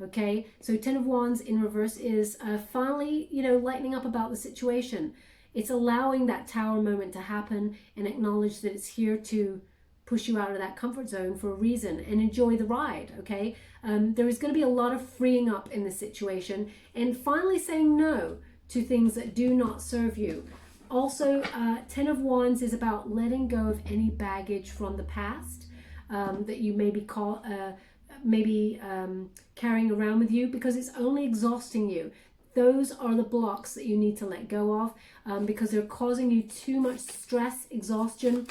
[SPEAKER 1] Okay, so 10 of Wands in reverse is finally, lightening up about the situation. It's allowing that Tower moment to happen and acknowledge that it's here to push you out of that comfort zone for a reason and enjoy the ride, okay? There is going to be a lot of freeing up in this situation and finally saying no to things that do not serve you. Also, 10 of Wands is about letting go of any baggage from the past that you maybe carrying around with you, because it's only exhausting you. Those are the blocks that you need to let go of because they're causing you too much stress, exhaustion,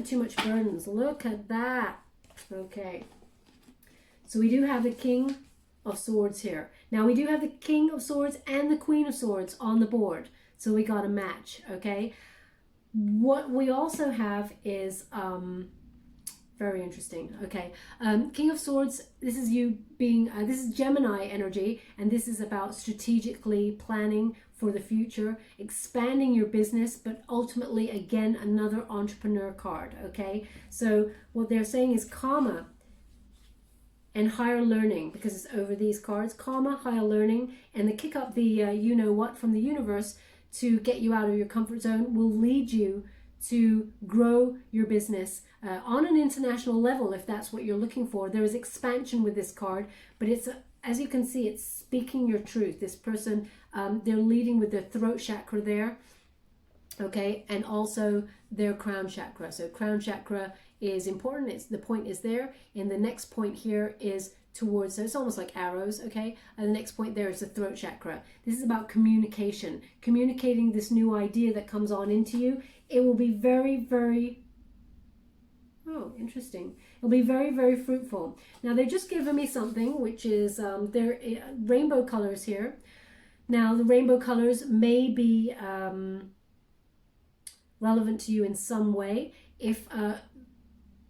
[SPEAKER 1] too much burdens. Look at that. Okay. So we do have the King of Swords here. Now we do have the King of Swords and the Queen of Swords on the board. So we got a match, okay? What we also have is very interesting. Okay, King of Swords, this is you being, this is Gemini energy, and this is about strategically planning for the future, expanding your business, but ultimately, again, another entrepreneur card, okay? So what they're saying is karma and higher learning, because it's over these cards, karma, higher learning, and the kick up the you-know-what from the universe to get you out of your comfort zone will lead you to grow your business on an international level, if that's what you're looking for. There is expansion with this card, but it's, as you can see, it's speaking your truth. This person, they're leading with their throat chakra there, okay, and also their crown chakra. So crown chakra is important. It's the point is there, and the next point here is towards, so it's almost like arrows, okay, and the next point there is the throat chakra. This is about communication, communicating this new idea that comes on into you. It will be very, very, interesting. It'll be very, very fruitful. Now they've just given me something, which is their rainbow colors here. Now the rainbow colors may be relevant to you in some way. If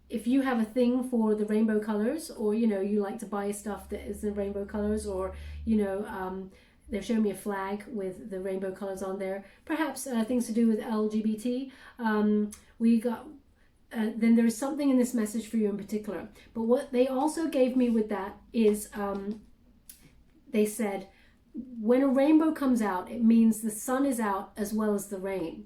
[SPEAKER 1] you have a thing for the rainbow colors, or you like to buy stuff that is in rainbow colors, or they've shown me a flag with the rainbow colors on there, perhaps things to do with LGBT. Then there's something in this message for you in particular. But what they also gave me with that is they said, when a rainbow comes out, it means the sun is out as well as the rain.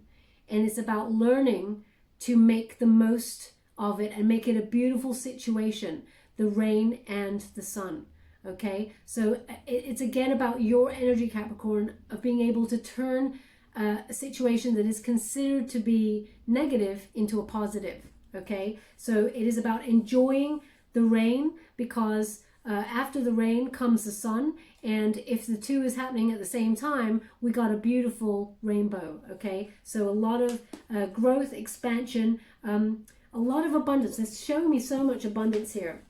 [SPEAKER 1] And it's about learning to make the most of it and make it a beautiful situation, the rain and the sun. Okay, so it's again about your energy, Capricorn, of being able to turn a situation that is considered to be negative into a positive. Okay, so it is about enjoying the rain, because after the rain comes the sun, and if the two is happening at the same time, we got a beautiful rainbow. Okay, so a lot of growth, expansion, a lot of abundance. It's showing me so much abundance here.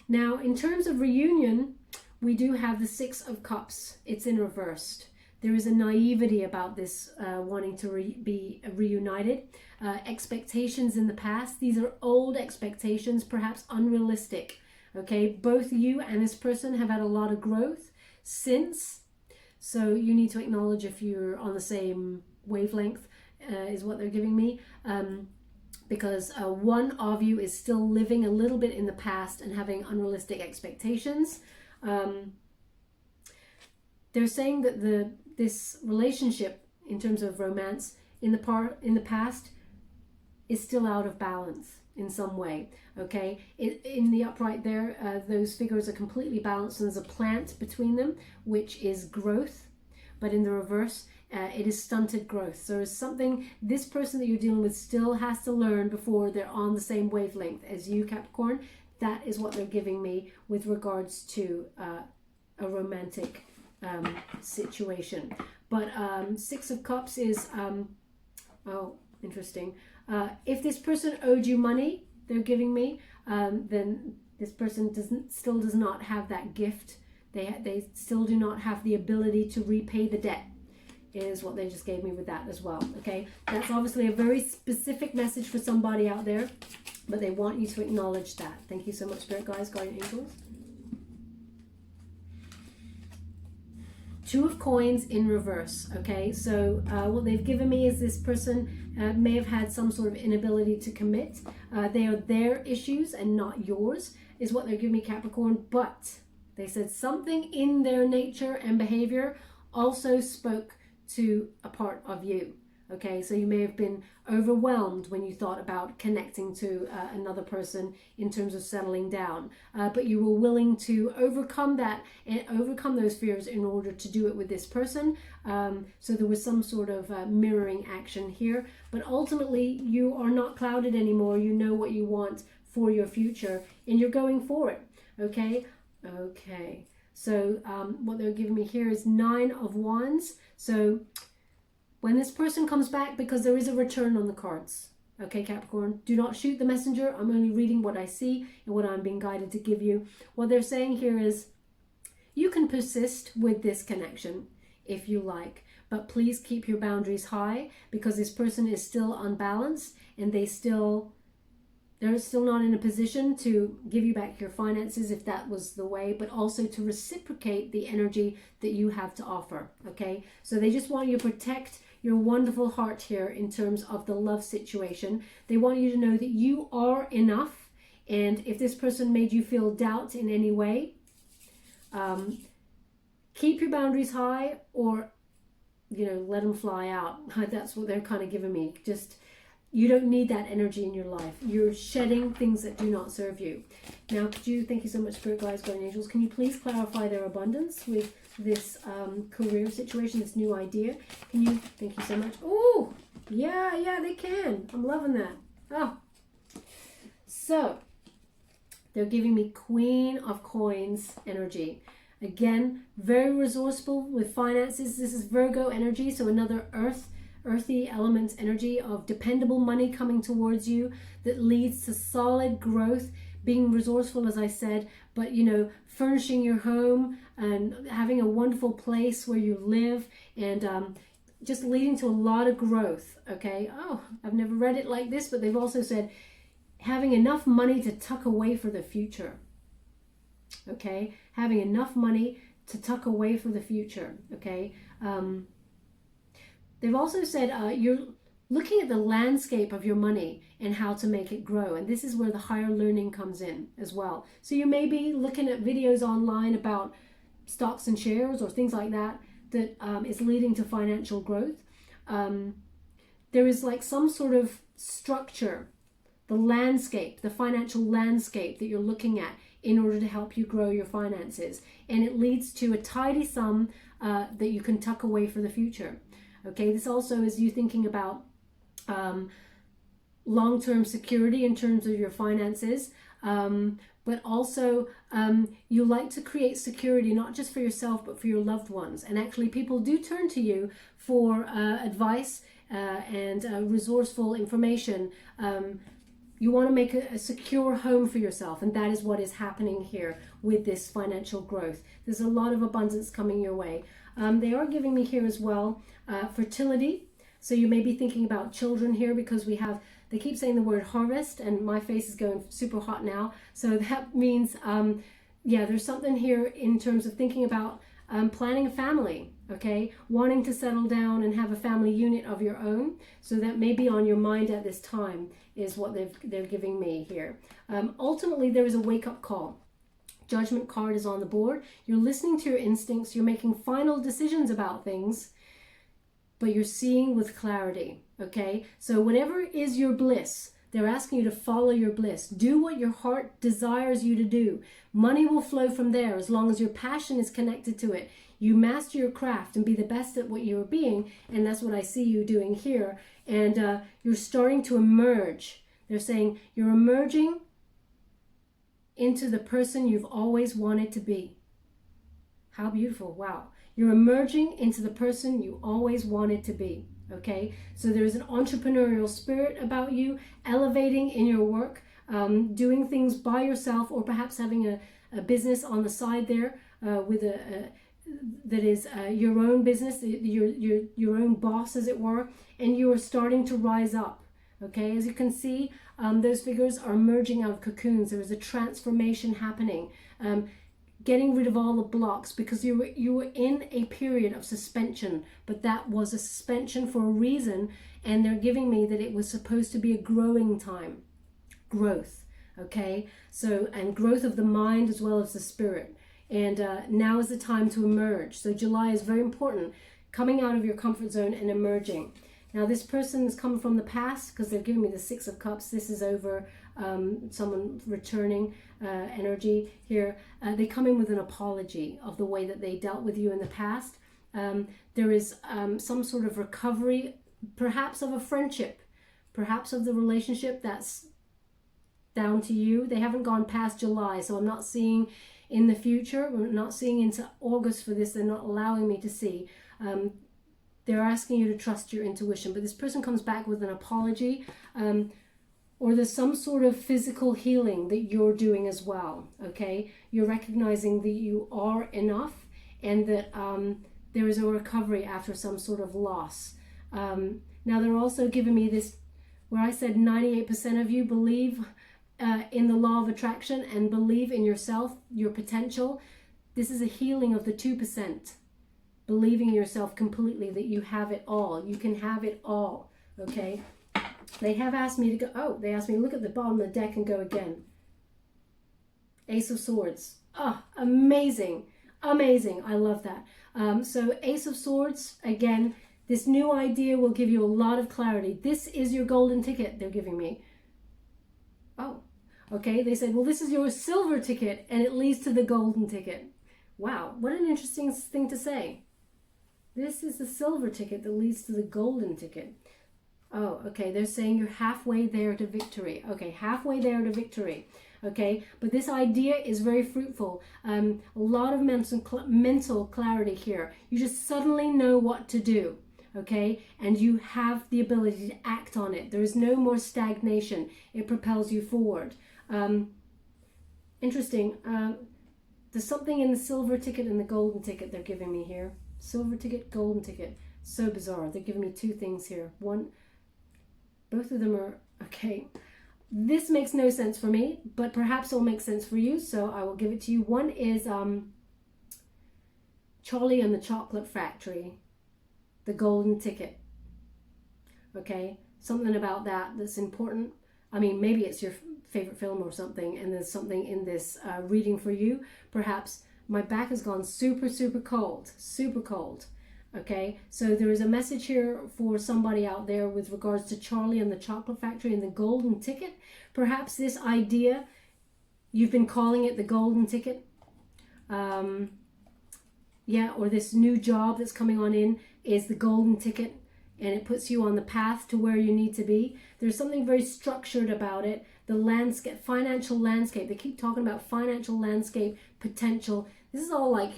[SPEAKER 1] Now, in terms of reunion, we do have the Six of Cups. It's in reversed. There is a naivety about this wanting to be reunited. Expectations in the past. These are old expectations, perhaps unrealistic. Okay, both you and this person have had a lot of growth since. So you need to acknowledge if you're on the same wavelength, is what they're giving me. Because one of you is still living a little bit in the past and having unrealistic expectations. They're saying that this relationship, in terms of romance, in the past, is still out of balance in some way. Okay, in the upright there, those figures are completely balanced, and there's a plant between them, which is growth. But in the reverse, it is stunted growth. So it's something this person that you're dealing with still has to learn before they're on the same wavelength as you, Capricorn. That is what they're giving me with regards to a romantic situation. But Six of Cups is, oh, interesting. If this person owed you money, they're giving me, then this person still does not have that gift. They still do not have the ability to repay the debt, is what they just gave me with that as well. Okay, that's obviously a very specific message for somebody out there, but they want you to acknowledge that. Thank you so much, Spirit Guides, Guardian Angels. Two of Coins in reverse. Okay, so what they've given me is this person may have had some sort of inability to commit. They are their issues and not yours, is what they're giving me, Capricorn. But they said something in their nature and behavior also spoke to a part of you. Okay, so you may have been overwhelmed when you thought about connecting to another person in terms of settling down, but you were willing to overcome that and overcome those fears in order to do it with this person. So there was some sort of mirroring action here, but ultimately you are not clouded anymore. You know what you want for your future, and you're going for it. Okay. So what they're giving me here is Nine of Wands. So when this person comes back, because there is a return on the cards. Okay, Capricorn, do not shoot the messenger. I'm only reading what I see and what I'm being guided to give you. What they're saying here is you can persist with this connection if you like, but please keep your boundaries high, because this person is still unbalanced and they're still not in a position to give you back your finances if that was the way, but also to reciprocate the energy that you have to offer. Okay, so they just want you to protect your wonderful heart here in terms of the love situation. They want you to know that you are enough, and if this person made you feel doubt in any way, keep your boundaries high, or let them fly out. That's what they're kind of giving me. Just, you don't need that energy in your life. You're shedding things that do not serve you. Now, thank you so much, Spirit Guides, Guardian Angels. Can you please clarify their abundance with this career situation, this new idea? Can you? Thank you so much. Oh, yeah, they can. I'm loving that. Oh, so they're giving me Queen of Coins energy. Again, very resourceful with finances. This is Virgo energy, so another earthy elements energy of dependable money coming towards you that leads to solid growth, being resourceful, as I said, but furnishing your home and having a wonderful place where you live, and just leading to a lot of growth. Okay, oh, I've never read it like this, but they've also said having enough money to tuck away for the future. Okay, having enough money to tuck away for the future. Okay, they've also said you're looking at the landscape of your money and how to make it grow. And this is where the higher learning comes in as well. So you may be looking at videos online about stocks and shares or things like that is leading to financial growth. There is like some sort of structure, the landscape, the financial landscape that you're looking at in order to help you grow your finances. And it leads to a tidy sum that you can tuck away for the future. Okay, this also is you thinking about long-term security in terms of your finances, but also you like to create security, not just for yourself, but for your loved ones. And actually people do turn to you for advice and resourceful information. You want to make a secure home for yourself, and that is what is happening here with this financial growth. There's a lot of abundance coming your way. They are giving me here as well fertility. So you may be thinking about children here, because they keep saying the word harvest, and my face is going super hot now. So that means, yeah, there's something here in terms of thinking about planning a family, okay? Wanting to settle down and have a family unit of your own. So that may be on your mind at this time, is what they're giving me here. Ultimately, there is a wake-up call. Judgment card is on the board. You're listening to your instincts. You're making final decisions about things, but you're seeing with clarity, okay? So whatever is your bliss, they're asking you to follow your bliss. Do what your heart desires you to do. Money will flow from there as long as your passion is connected to it. You master your craft and be the best at what you're being, and that's what I see you doing here. And you're starting to emerge. They're saying you're emerging into the person you've always wanted to be. How beautiful, wow. You're emerging into the person you always wanted to be, okay? So there's an entrepreneurial spirit about you, elevating in your work, doing things by yourself, or perhaps having a business on the side there with that is your own business, your own boss, as it were, and you are starting to rise up, okay? As you can see, those figures are emerging out of cocoons. There is a transformation happening. Getting rid of all the blocks, because you were in a period of suspension, but that was a suspension for a reason, and they're giving me that it was supposed to be a growing time. Growth, okay? So, and growth of the mind as well as the spirit. And now is the time to emerge. So July is very important, coming out of your comfort zone and emerging. Now this person is coming from the past, because they're giving me the Six of Cups. This is over someone returning energy here. They come in with an apology of the way that they dealt with you in the past. There is some sort of recovery, perhaps of a friendship, perhaps of the relationship that's down to you. They haven't gone past July, so I'm not seeing in the future. We're not seeing into August for this. They're not allowing me to see. They're asking you to trust your intuition, but this person comes back with an apology, or there's some sort of physical healing that you're doing as well, okay? You're recognizing that you are enough, and that there is a recovery after some sort of loss. Now they're also giving me this, where I said 98% of you believe in the law of attraction and believe in yourself, your potential. This is a healing of the 2%. Believing in yourself completely, that you have it all. You can have it all, okay? They have asked me to go, oh, they asked me to look at the bottom of the deck and go again. Ace of Swords. Oh, amazing. Amazing. I love that. So Ace of Swords, again, this new idea will give you a lot of clarity. This is your golden ticket they're giving me. Oh, okay. They said, well, this is your silver ticket, and it leads to the golden ticket. Wow, what an interesting thing to say. This is the silver ticket that leads to the golden ticket. Oh, okay, they're saying you're halfway there to victory. Okay, halfway there to victory. Okay, but this idea is very fruitful. A lot of mental clarity here. You just suddenly know what to do. Okay, and you have the ability to act on it. There is no more stagnation. It propels you forward. Interesting. There's something in the silver ticket and the golden ticket they're giving me here. Silver ticket, golden ticket. So bizarre. They're giving me two things here. Both of them are, okay. This makes no sense for me, but perhaps it'll make sense for you, so I will give it to you. One is Charlie and the Chocolate Factory, the golden ticket. Okay, something about that's important. I mean, maybe it's your favorite film or something, and there's something in this reading for you. Perhaps my back has gone super, super cold, okay? So there is a message here for somebody out there with regards to Charlie and the Chocolate Factory and the golden ticket. Perhaps this idea, you've been calling it the golden ticket. Yeah, or this new job that's coming on in is the golden ticket, and it puts you on the path to where you need to be. There's something very structured about it. the landscape, financial landscape. They keep talking about financial landscape potential. This is all like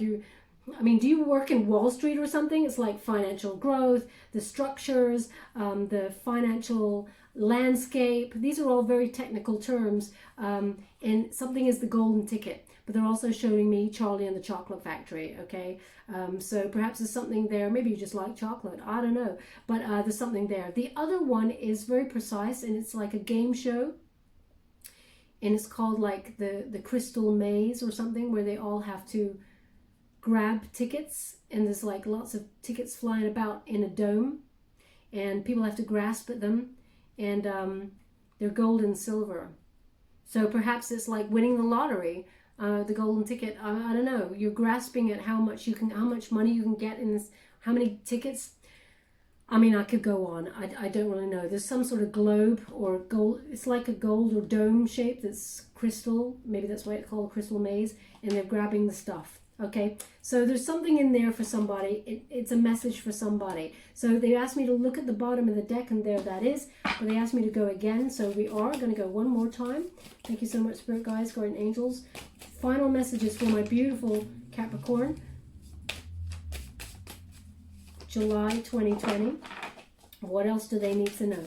[SPEAKER 1] I mean, do you work in Wall Street or something? It's like financial growth, the structures, the financial landscape. These are all very technical terms, and something is the golden ticket. But they're also showing me Charlie and the Chocolate Factory, okay? So perhaps there's something there. Maybe you just like chocolate. I don't know. But there's something there. The other one is very precise, and it's like a game show. And it's called like the Crystal Maze or something, where they all have to grab tickets. And there's like lots of tickets flying about in a dome. And people have to grasp at them. And they're gold and silver. So perhaps it's like winning the lottery. The golden ticket, I don't know, you're grasping at how much money you can get in this, how many tickets. I mean, I could go on. I don't really know. There's some sort of globe or gold. It's like a gold or dome shape that's crystal. Maybe that's why it's called a crystal maze. And they're grabbing the stuff. Okay, so there's something in there for somebody. It's a message for somebody. So they asked me to look at the bottom of the deck, and there that is. But they asked me to go again, so we are going to go one more time. Thank you so much, Spirit Guides, Guardian Angels. Final messages for my beautiful Capricorn. July 2020. What else do they need to know?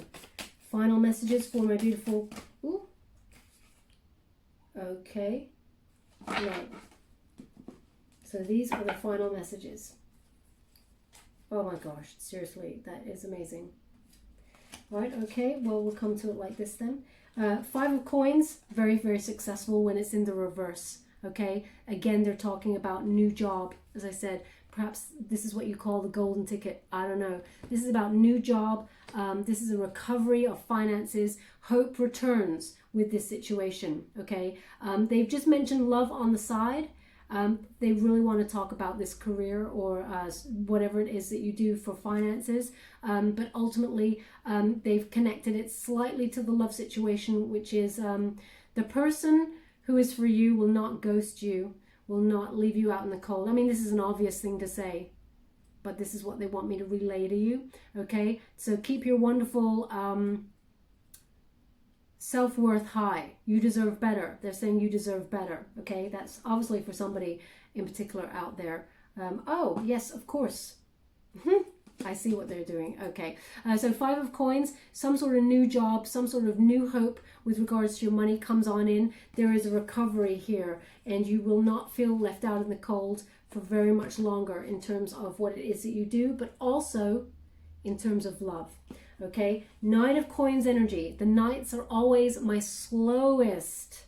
[SPEAKER 1] Final messages for my beautiful... Ooh. Okay. Right. So these are the final messages. Oh my gosh, seriously, that is amazing. Right, okay, well, we'll come to it like this then. 5 of coins, very, very successful when it's in the reverse, okay? Again, they're talking about new job. As I said, perhaps this is what you call the golden ticket. I don't know. This is about new job. This is a recovery of finances. Hope returns with this situation, okay? They've just mentioned love on the side. They really want to talk about this career or whatever it is that you do for finances, but ultimately they've connected it slightly to the love situation, which is the person who is for you will not ghost you, will not leave you out in the cold. I mean, this is an obvious thing to say, but this is what they want me to relay to you, okay? So keep your wonderful self-worth high. You deserve better. They're saying you deserve better. Okay, that's obviously for somebody in particular out there. Oh yes, of course. I see what they're doing. Okay, so 5 of coins, some sort of new job, some sort of new hope with regards to your money comes on in. There is a recovery here, and you will not feel left out in the cold for very much longer in terms of what it is that you do, but also in terms of love. Okay, 9 of coins energy. The Knights are always my slowest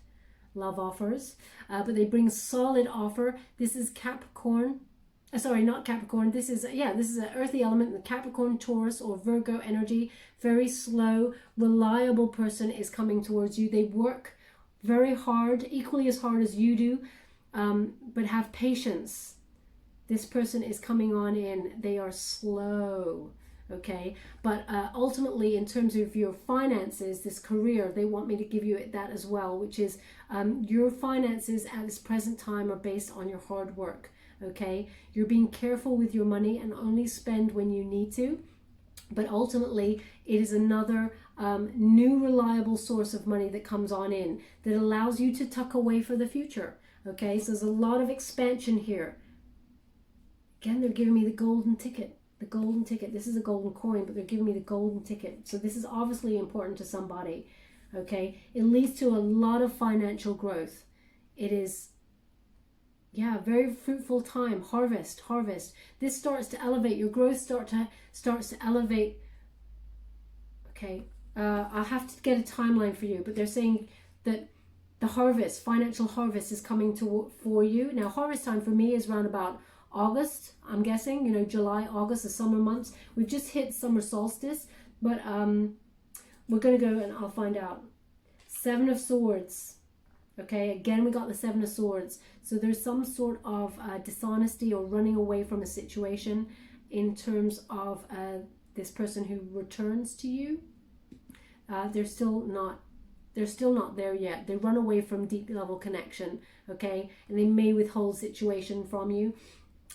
[SPEAKER 1] love offers, but they bring solid offer. This is Capricorn. Sorry, not Capricorn. This is an earthy element, the Capricorn, Taurus, or Virgo energy. Very slow, reliable person is coming towards you. They work very hard, equally as hard as you do, but have patience. This person is coming on in. They are slow. Okay, but ultimately in terms of your finances, this career, they want me to give you that as well, which is your finances at this present time are based on your hard work. Okay, you're being careful with your money and only spend when you need to, but ultimately it is another new reliable source of money that comes on in that allows you to tuck away for the future. Okay, so there's a lot of expansion here. Again, they're giving me the golden ticket. The golden ticket. This is a golden coin, but they're giving me the golden ticket. So this is obviously important to somebody. Okay, it leads to a lot of financial growth. It is, yeah, very fruitful time. Harvest. This starts to elevate. Your growth starts to elevate. Okay, I'll have to get a timeline for you, but they're saying that the harvest, financial harvest, is coming for you. Now, harvest time for me is around about August, I'm guessing, you know, July, August, the summer months. We've just hit summer solstice, but we're going to go and I'll find out. 7 of Swords. Okay, again, we got the 7 of Swords. So there's some sort of dishonesty or running away from a situation in terms of this person who returns to you. They're still not there yet. They run away from deep level connection, okay? And they may withhold situation from you.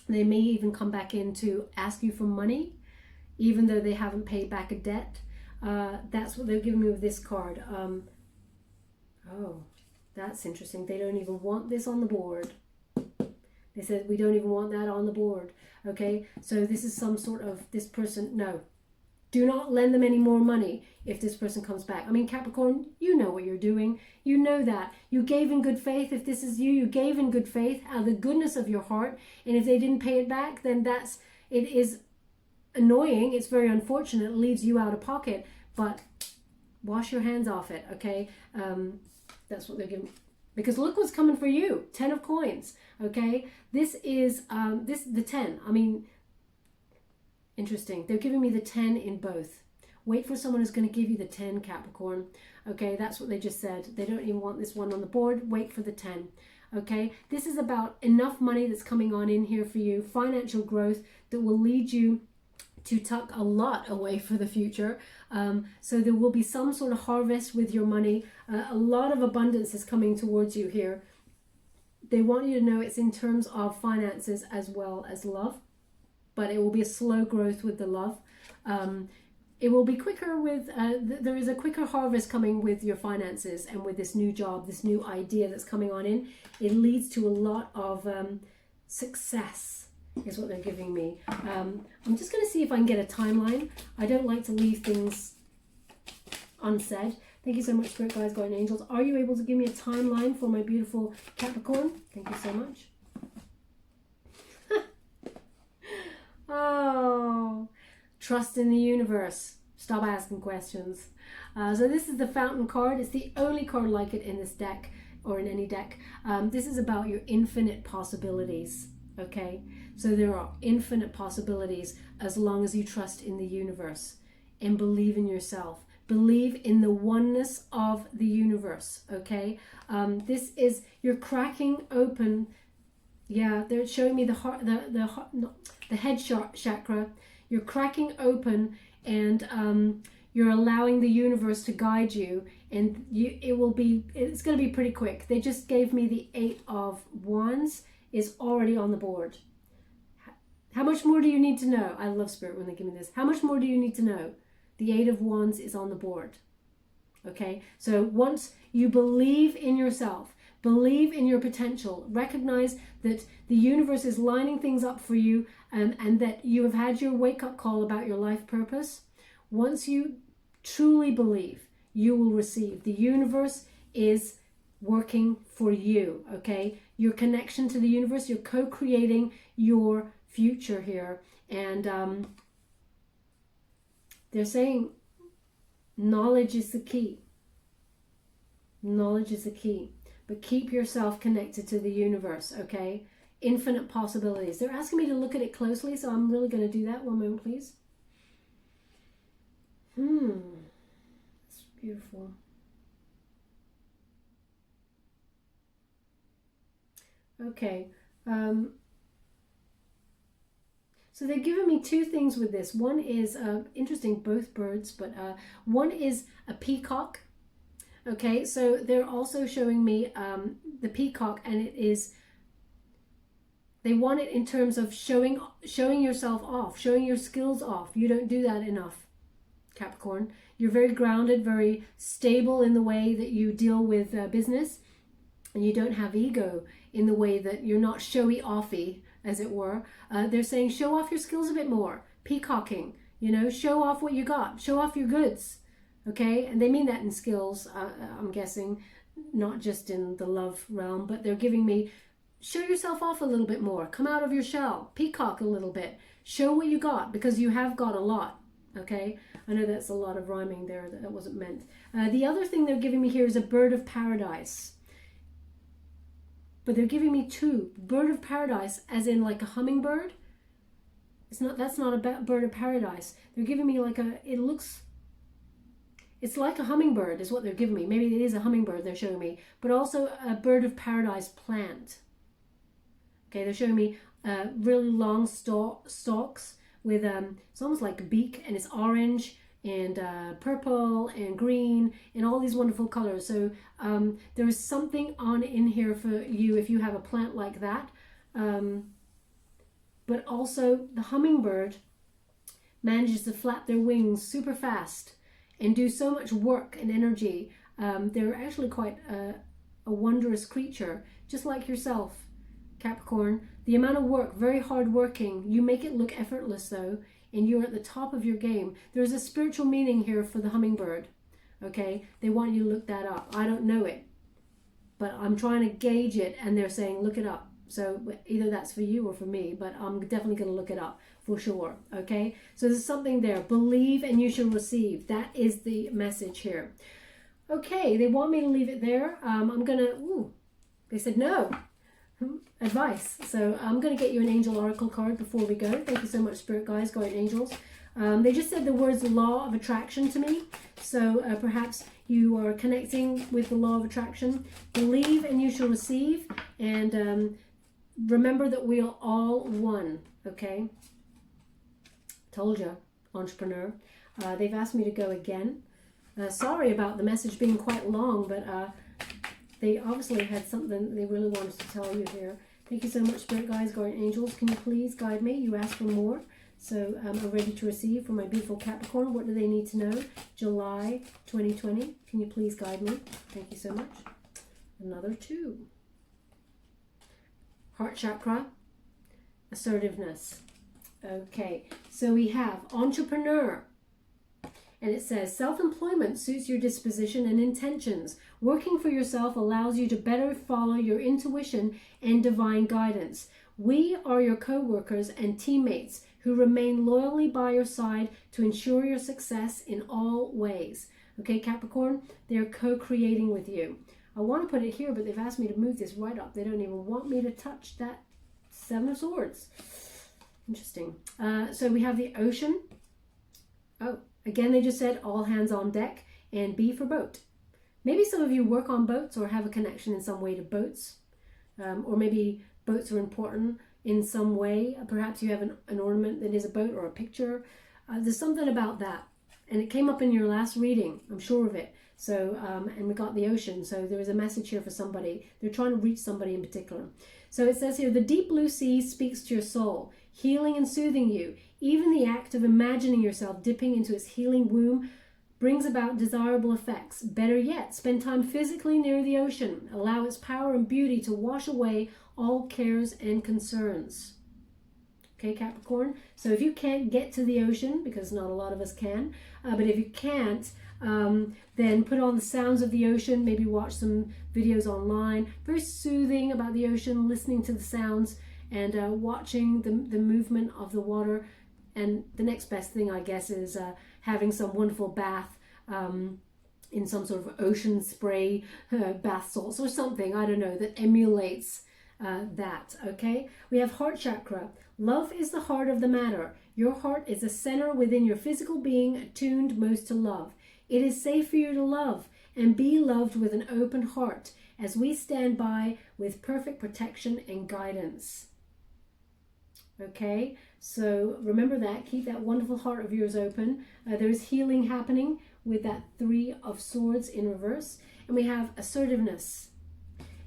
[SPEAKER 1] They may even come back in to ask you for money, even though they haven't paid back a debt. That's what they're giving me with this card. Oh, that's interesting. They don't even want this on the board. They said, we don't even want that on the board. Okay, so this is some sort of, this person, no. Do not lend them any more money if this person comes back. I mean, Capricorn, you know what you're doing. You know that. You gave in good faith. If this is you, you gave in good faith out of the goodness of your heart. And if they didn't pay it back, then it is annoying. It's very unfortunate. It leaves you out of pocket. But wash your hands off it, okay? That's what they're giving. Because look what's coming for you. 10 of coins, okay? This is the 10. I mean, interesting. They're giving me the 10 in both. Wait for someone who's going to give you the 10, Capricorn. Okay, that's what they just said. They don't even want this one on the board. Wait for the 10. Okay, this is about enough money that's coming on in here for you. Financial growth that will lead you to tuck a lot away for the future. So there will be some sort of harvest with your money. A lot of abundance is coming towards you here. They want you to know it's in terms of finances as well as love. But it will be a slow growth with the love. It will be quicker with, there is a quicker harvest coming with your finances and with this new job, this new idea that's coming on in. It leads to a lot of success is what they're giving me. I'm just going to see if I can get a timeline. I don't like to leave things unsaid. Thank you so much, Spirit Guides, Guardian Angels. Are you able to give me a timeline for my beautiful Capricorn? Thank you so much. Oh, trust in the universe. Stop asking questions. So this is the Fountain card. It's the only card like it in this deck or in any deck. This is about your infinite possibilities. Okay, so there are infinite possibilities as long as you trust in the universe and believe in yourself. Believe in the oneness of the universe. Okay, this is, you're cracking open. Yeah, they're showing me the heart, the head chakra. You're cracking open, and you're allowing the universe to guide you, and it's going to be pretty quick. They just gave me the 8 of Wands is already on the board. How much more do you need to know? I love Spirit when they give me this. How much more do you need to know? The 8 of Wands is on the board. Okay, so once you believe in yourself, believe in your potential, recognize that the universe is lining things up for you, and that you have had your wake-up call about your life purpose. Once you truly believe, you will receive. The universe is working for you, okay? Your connection to the universe, you're co-creating your future here. And they're saying knowledge is the key. Knowledge is the key. But keep yourself connected to the universe, okay? Infinite possibilities. They're asking me to look at it closely, so I'm really going to do that. One moment, please. It's beautiful. Okay. So they're giving me 2 things with this. One is, interesting, both birds, but one is a peacock. Okay, so they're also showing me the peacock, and it is, they want it in terms of showing yourself off, showing your skills off. You don't do that enough, Capricorn. You're very grounded, very stable in the way that you deal with business, and you don't have ego in the way that you're not showy-offy, as it were. They're saying show off your skills a bit more, peacocking, you know, show off what you got, show off your goods. Okay, and they mean that in skills, I'm guessing, not just in the love realm, but they're giving me, show yourself off a little bit more, come out of your shell, peacock a little bit, show what you got, because you have got a lot, okay? I know that's a lot of rhyming there, that wasn't meant. The other thing they're giving me here is a bird of paradise. But they're giving me 2, bird of paradise, as in like a hummingbird. That's not a bird of paradise. They're giving me like it's like a hummingbird is what they're giving me. Maybe it is a hummingbird they're showing me, but also a bird of paradise plant. Okay, they're showing me really long stalks with, it's almost like a beak, and it's orange and purple and green and all these wonderful colors. So there is something on in here for you if you have a plant like that. But also the hummingbird manages to flap their wings super fast and do so much work and energy They're actually quite a wondrous creature, just like yourself, Capricorn. The amount of work, very hard working. You make it look effortless though, and you're at the top of your game. There's a spiritual meaning here for the hummingbird. Okay, they want you to look that up. I don't know it, but I'm trying to gauge it, and they're saying look it up. So either that's for you or for me, but I'm definitely going to look it up for sure. Okay, so there's something there. Believe and you shall receive. That is the message here. Okay, they want me to leave it there. I'm gonna, they said no. Advice. So I'm going to get you an angel oracle card before we go. Thank you so much, spirit guides, guardian angels. They just said the words law of attraction to me. So perhaps you are connecting with the law of attraction. Believe and you shall receive. And remember that we are all one. Okay. Told you, entrepreneur. They've asked me to go again. Sorry about the message being quite long, but they obviously had something they really wanted to tell you here. Thank you so much, spirit guides, guardian angels. Can you please guide me? You asked for more. So I'm ready to receive for my beautiful Capricorn. What do they need to know? July 2020. Can you please guide me? Thank you so much. Another 2. Heart chakra. Assertiveness. Okay. So we have entrepreneur. And it says, self-employment suits your disposition and intentions. Working for yourself allows you to better follow your intuition and divine guidance. We are your co-workers and teammates who remain loyally by your side to ensure your success in all ways. Okay, Capricorn, they're co-creating with you. I want to put it here, but they've asked me to move this right up. They don't even want me to touch that 7 of Swords. Interesting. So we have the ocean. Oh. Again, they just said all hands on deck, and B for boat. Maybe some of you work on boats or have a connection in some way to boats. Or maybe boats are important in some way. Perhaps you have an ornament that is a boat or a picture. There's something about that. And it came up in your last reading, I'm sure of it. So, and we got the ocean. So there is a message here for somebody. They're trying to reach somebody in particular. So it says here, the deep blue sea speaks to your soul, healing and soothing you. Even the act of imagining yourself dipping into its healing womb brings about desirable effects. Better yet, spend time physically near the ocean. Allow its power and beauty to wash away all cares and concerns. Okay, Capricorn? So if you can't get to the ocean, because not a lot of us can, but if you can't, then put on the sounds of the ocean, maybe watch some videos online. Very soothing about the ocean, listening to the sounds and watching the movement of the water. And the next best thing, I guess, is having some wonderful bath in some sort of ocean spray bath salts or something, I don't know, that emulates that, okay? We have heart chakra. Love is the heart of the matter. Your heart is a center within your physical being attuned most to love. It is safe for you to love and be loved with an open heart as we stand by with perfect protection and guidance. Okay, so remember that. Keep that wonderful heart of yours open. There's healing happening with that 3 of Swords in reverse. And we have assertiveness.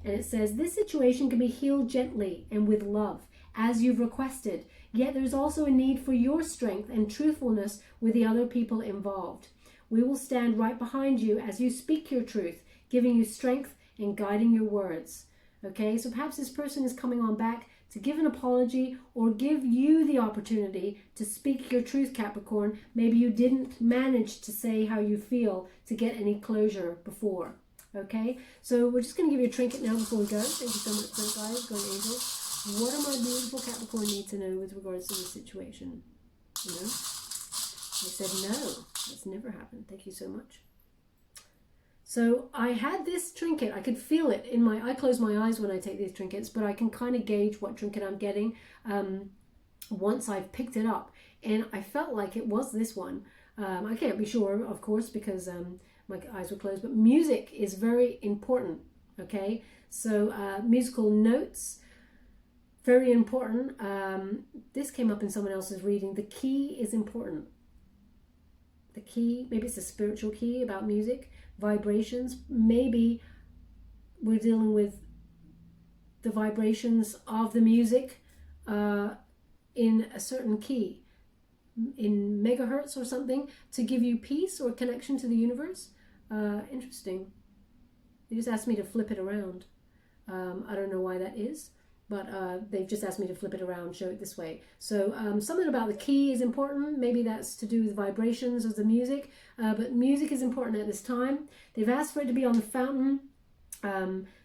[SPEAKER 1] And it says, this situation can be healed gently and with love, as you've requested. Yet there's also a need for your strength and truthfulness with the other people involved. We will stand right behind you as you speak your truth, giving you strength and guiding your words. Okay, so perhaps this person is coming on back to give an apology or give you the opportunity to speak your truth, Capricorn. Maybe you didn't manage to say how you feel to get any closure before. Okay, so we're just going to give you a trinket now before we go. Thank you so much, guys, guardian angels. What do my beautiful Capricorn need to know with regards to this situation? You know, they said no. That's never happened. Thank you so much. So I had this trinket. I could feel it in I close my eyes when I take these trinkets, but I can kind of gauge what trinket I'm getting once I've picked it up. And I felt like it was this one. I can't be sure, of course, because my eyes were closed, but music is very important, okay? So musical notes, very important. This came up in someone else's reading. The key is important. The key, maybe it's a spiritual key about music. Vibrations, maybe we're dealing with the vibrations of the music in a certain key, in megahertz or something, to give you peace or connection to the universe. Interesting. They just asked me to flip it around. I don't know why that is, but they've just asked me to flip it around, show it this way. So something about the key is important. Maybe that's to do with vibrations of the music, but music is important at this time. They've asked for it to be on the fountain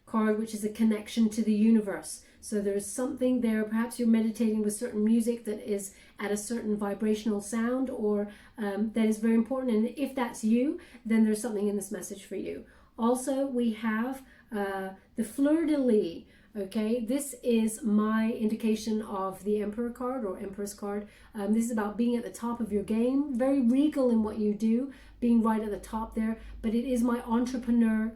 [SPEAKER 1] card, which is a connection to the universe. So there's something there. Perhaps you're meditating with certain music that is at a certain vibrational sound, or that is very important. And if that's you, then there's something in this message for you. Also, we have the fleur-de-lis. Okay, this is my indication of the Emperor card or Empress card. This is about being at the top of your game, very regal in what you do, being right at the top there. But it is my entrepreneur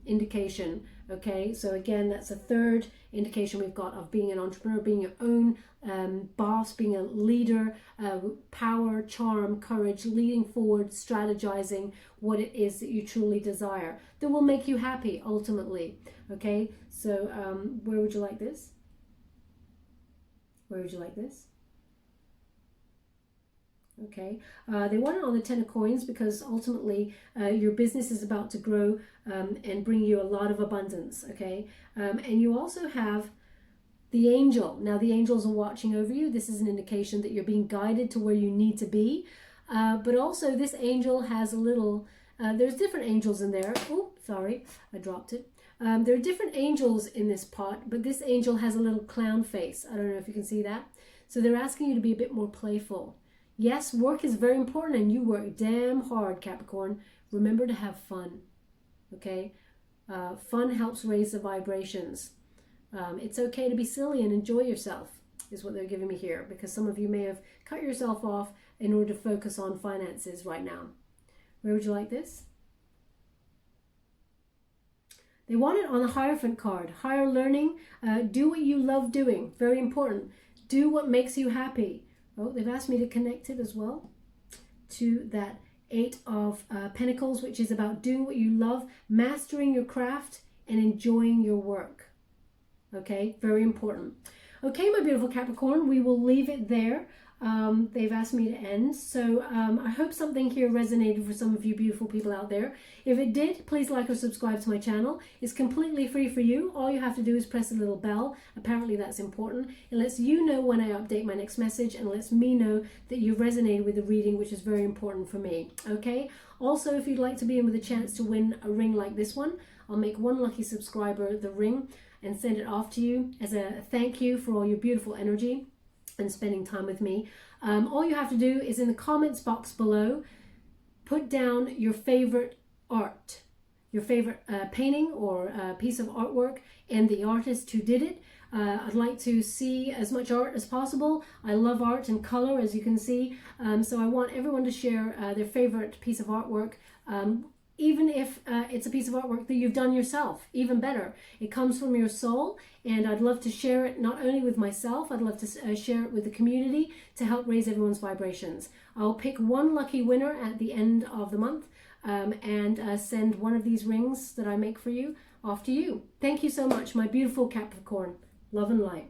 [SPEAKER 1] indication. Okay, so again, that's a third indication we've got of being an entrepreneur, being your own boss, being a leader, power, charm, courage, leading forward, strategizing what it is that you truly desire that will make you happy ultimately. Okay, so where would you like this? Where would you like this? Okay, they want it on the 10 of coins because ultimately your business is about to grow and bring you a lot of abundance. Okay, and you also have the angel. Now the angels are watching over you. This is an indication that you're being guided to where you need to be, but also this angel has a little there's different angels in there. Oh, sorry, I dropped it. There are different angels in this pot, but this angel has a little clown face. I don't know if you can see that. So they're asking you to be a bit more playful. Yes, work is very important and you work damn hard, Capricorn. Remember to have fun, okay? Fun helps raise the vibrations. It's okay to be silly and enjoy yourself, is what they're giving me here, because some of you may have cut yourself off in order to focus on finances right now. Where would you like this? They want it on the Hierophant card. Higher learning, do what you love doing. Very important. Do what makes you happy. Oh, they've asked me to connect it as well to that 8 of Pentacles, which is about doing what you love, mastering your craft, and enjoying your work. Okay, very important. Okay, my beautiful Capricorn, we will leave it there. They've asked me to end. So I hope something here resonated for some of you beautiful people out there. If it did, please like or subscribe to my channel. It's completely free for you. All you have to do is press a little bell. Apparently that's important. It lets you know when I update my next message and lets me know that you've resonated with the reading, which is very important for me. Okay. Also, if you'd like to be in with a chance to win a ring like this one, I'll make one lucky subscriber the ring and send it off to you as a thank you for all your beautiful energy and spending time with me. All you have to do is in the comments box below, put down your favorite art, your favorite painting or piece of artwork and the artist who did it. I'd like to see as much art as possible. I love art and color, as you can see. So I want everyone to share their favorite piece of artwork. Even if it's a piece of artwork that you've done yourself, even better. It comes from your soul, and I'd love to share it not only with myself, I'd love to share it with the community to help raise everyone's vibrations. I'll pick one lucky winner at the end of the month and send one of these rings that I make for you off to you. Thank you so much, my beautiful Capricorn. Love and light.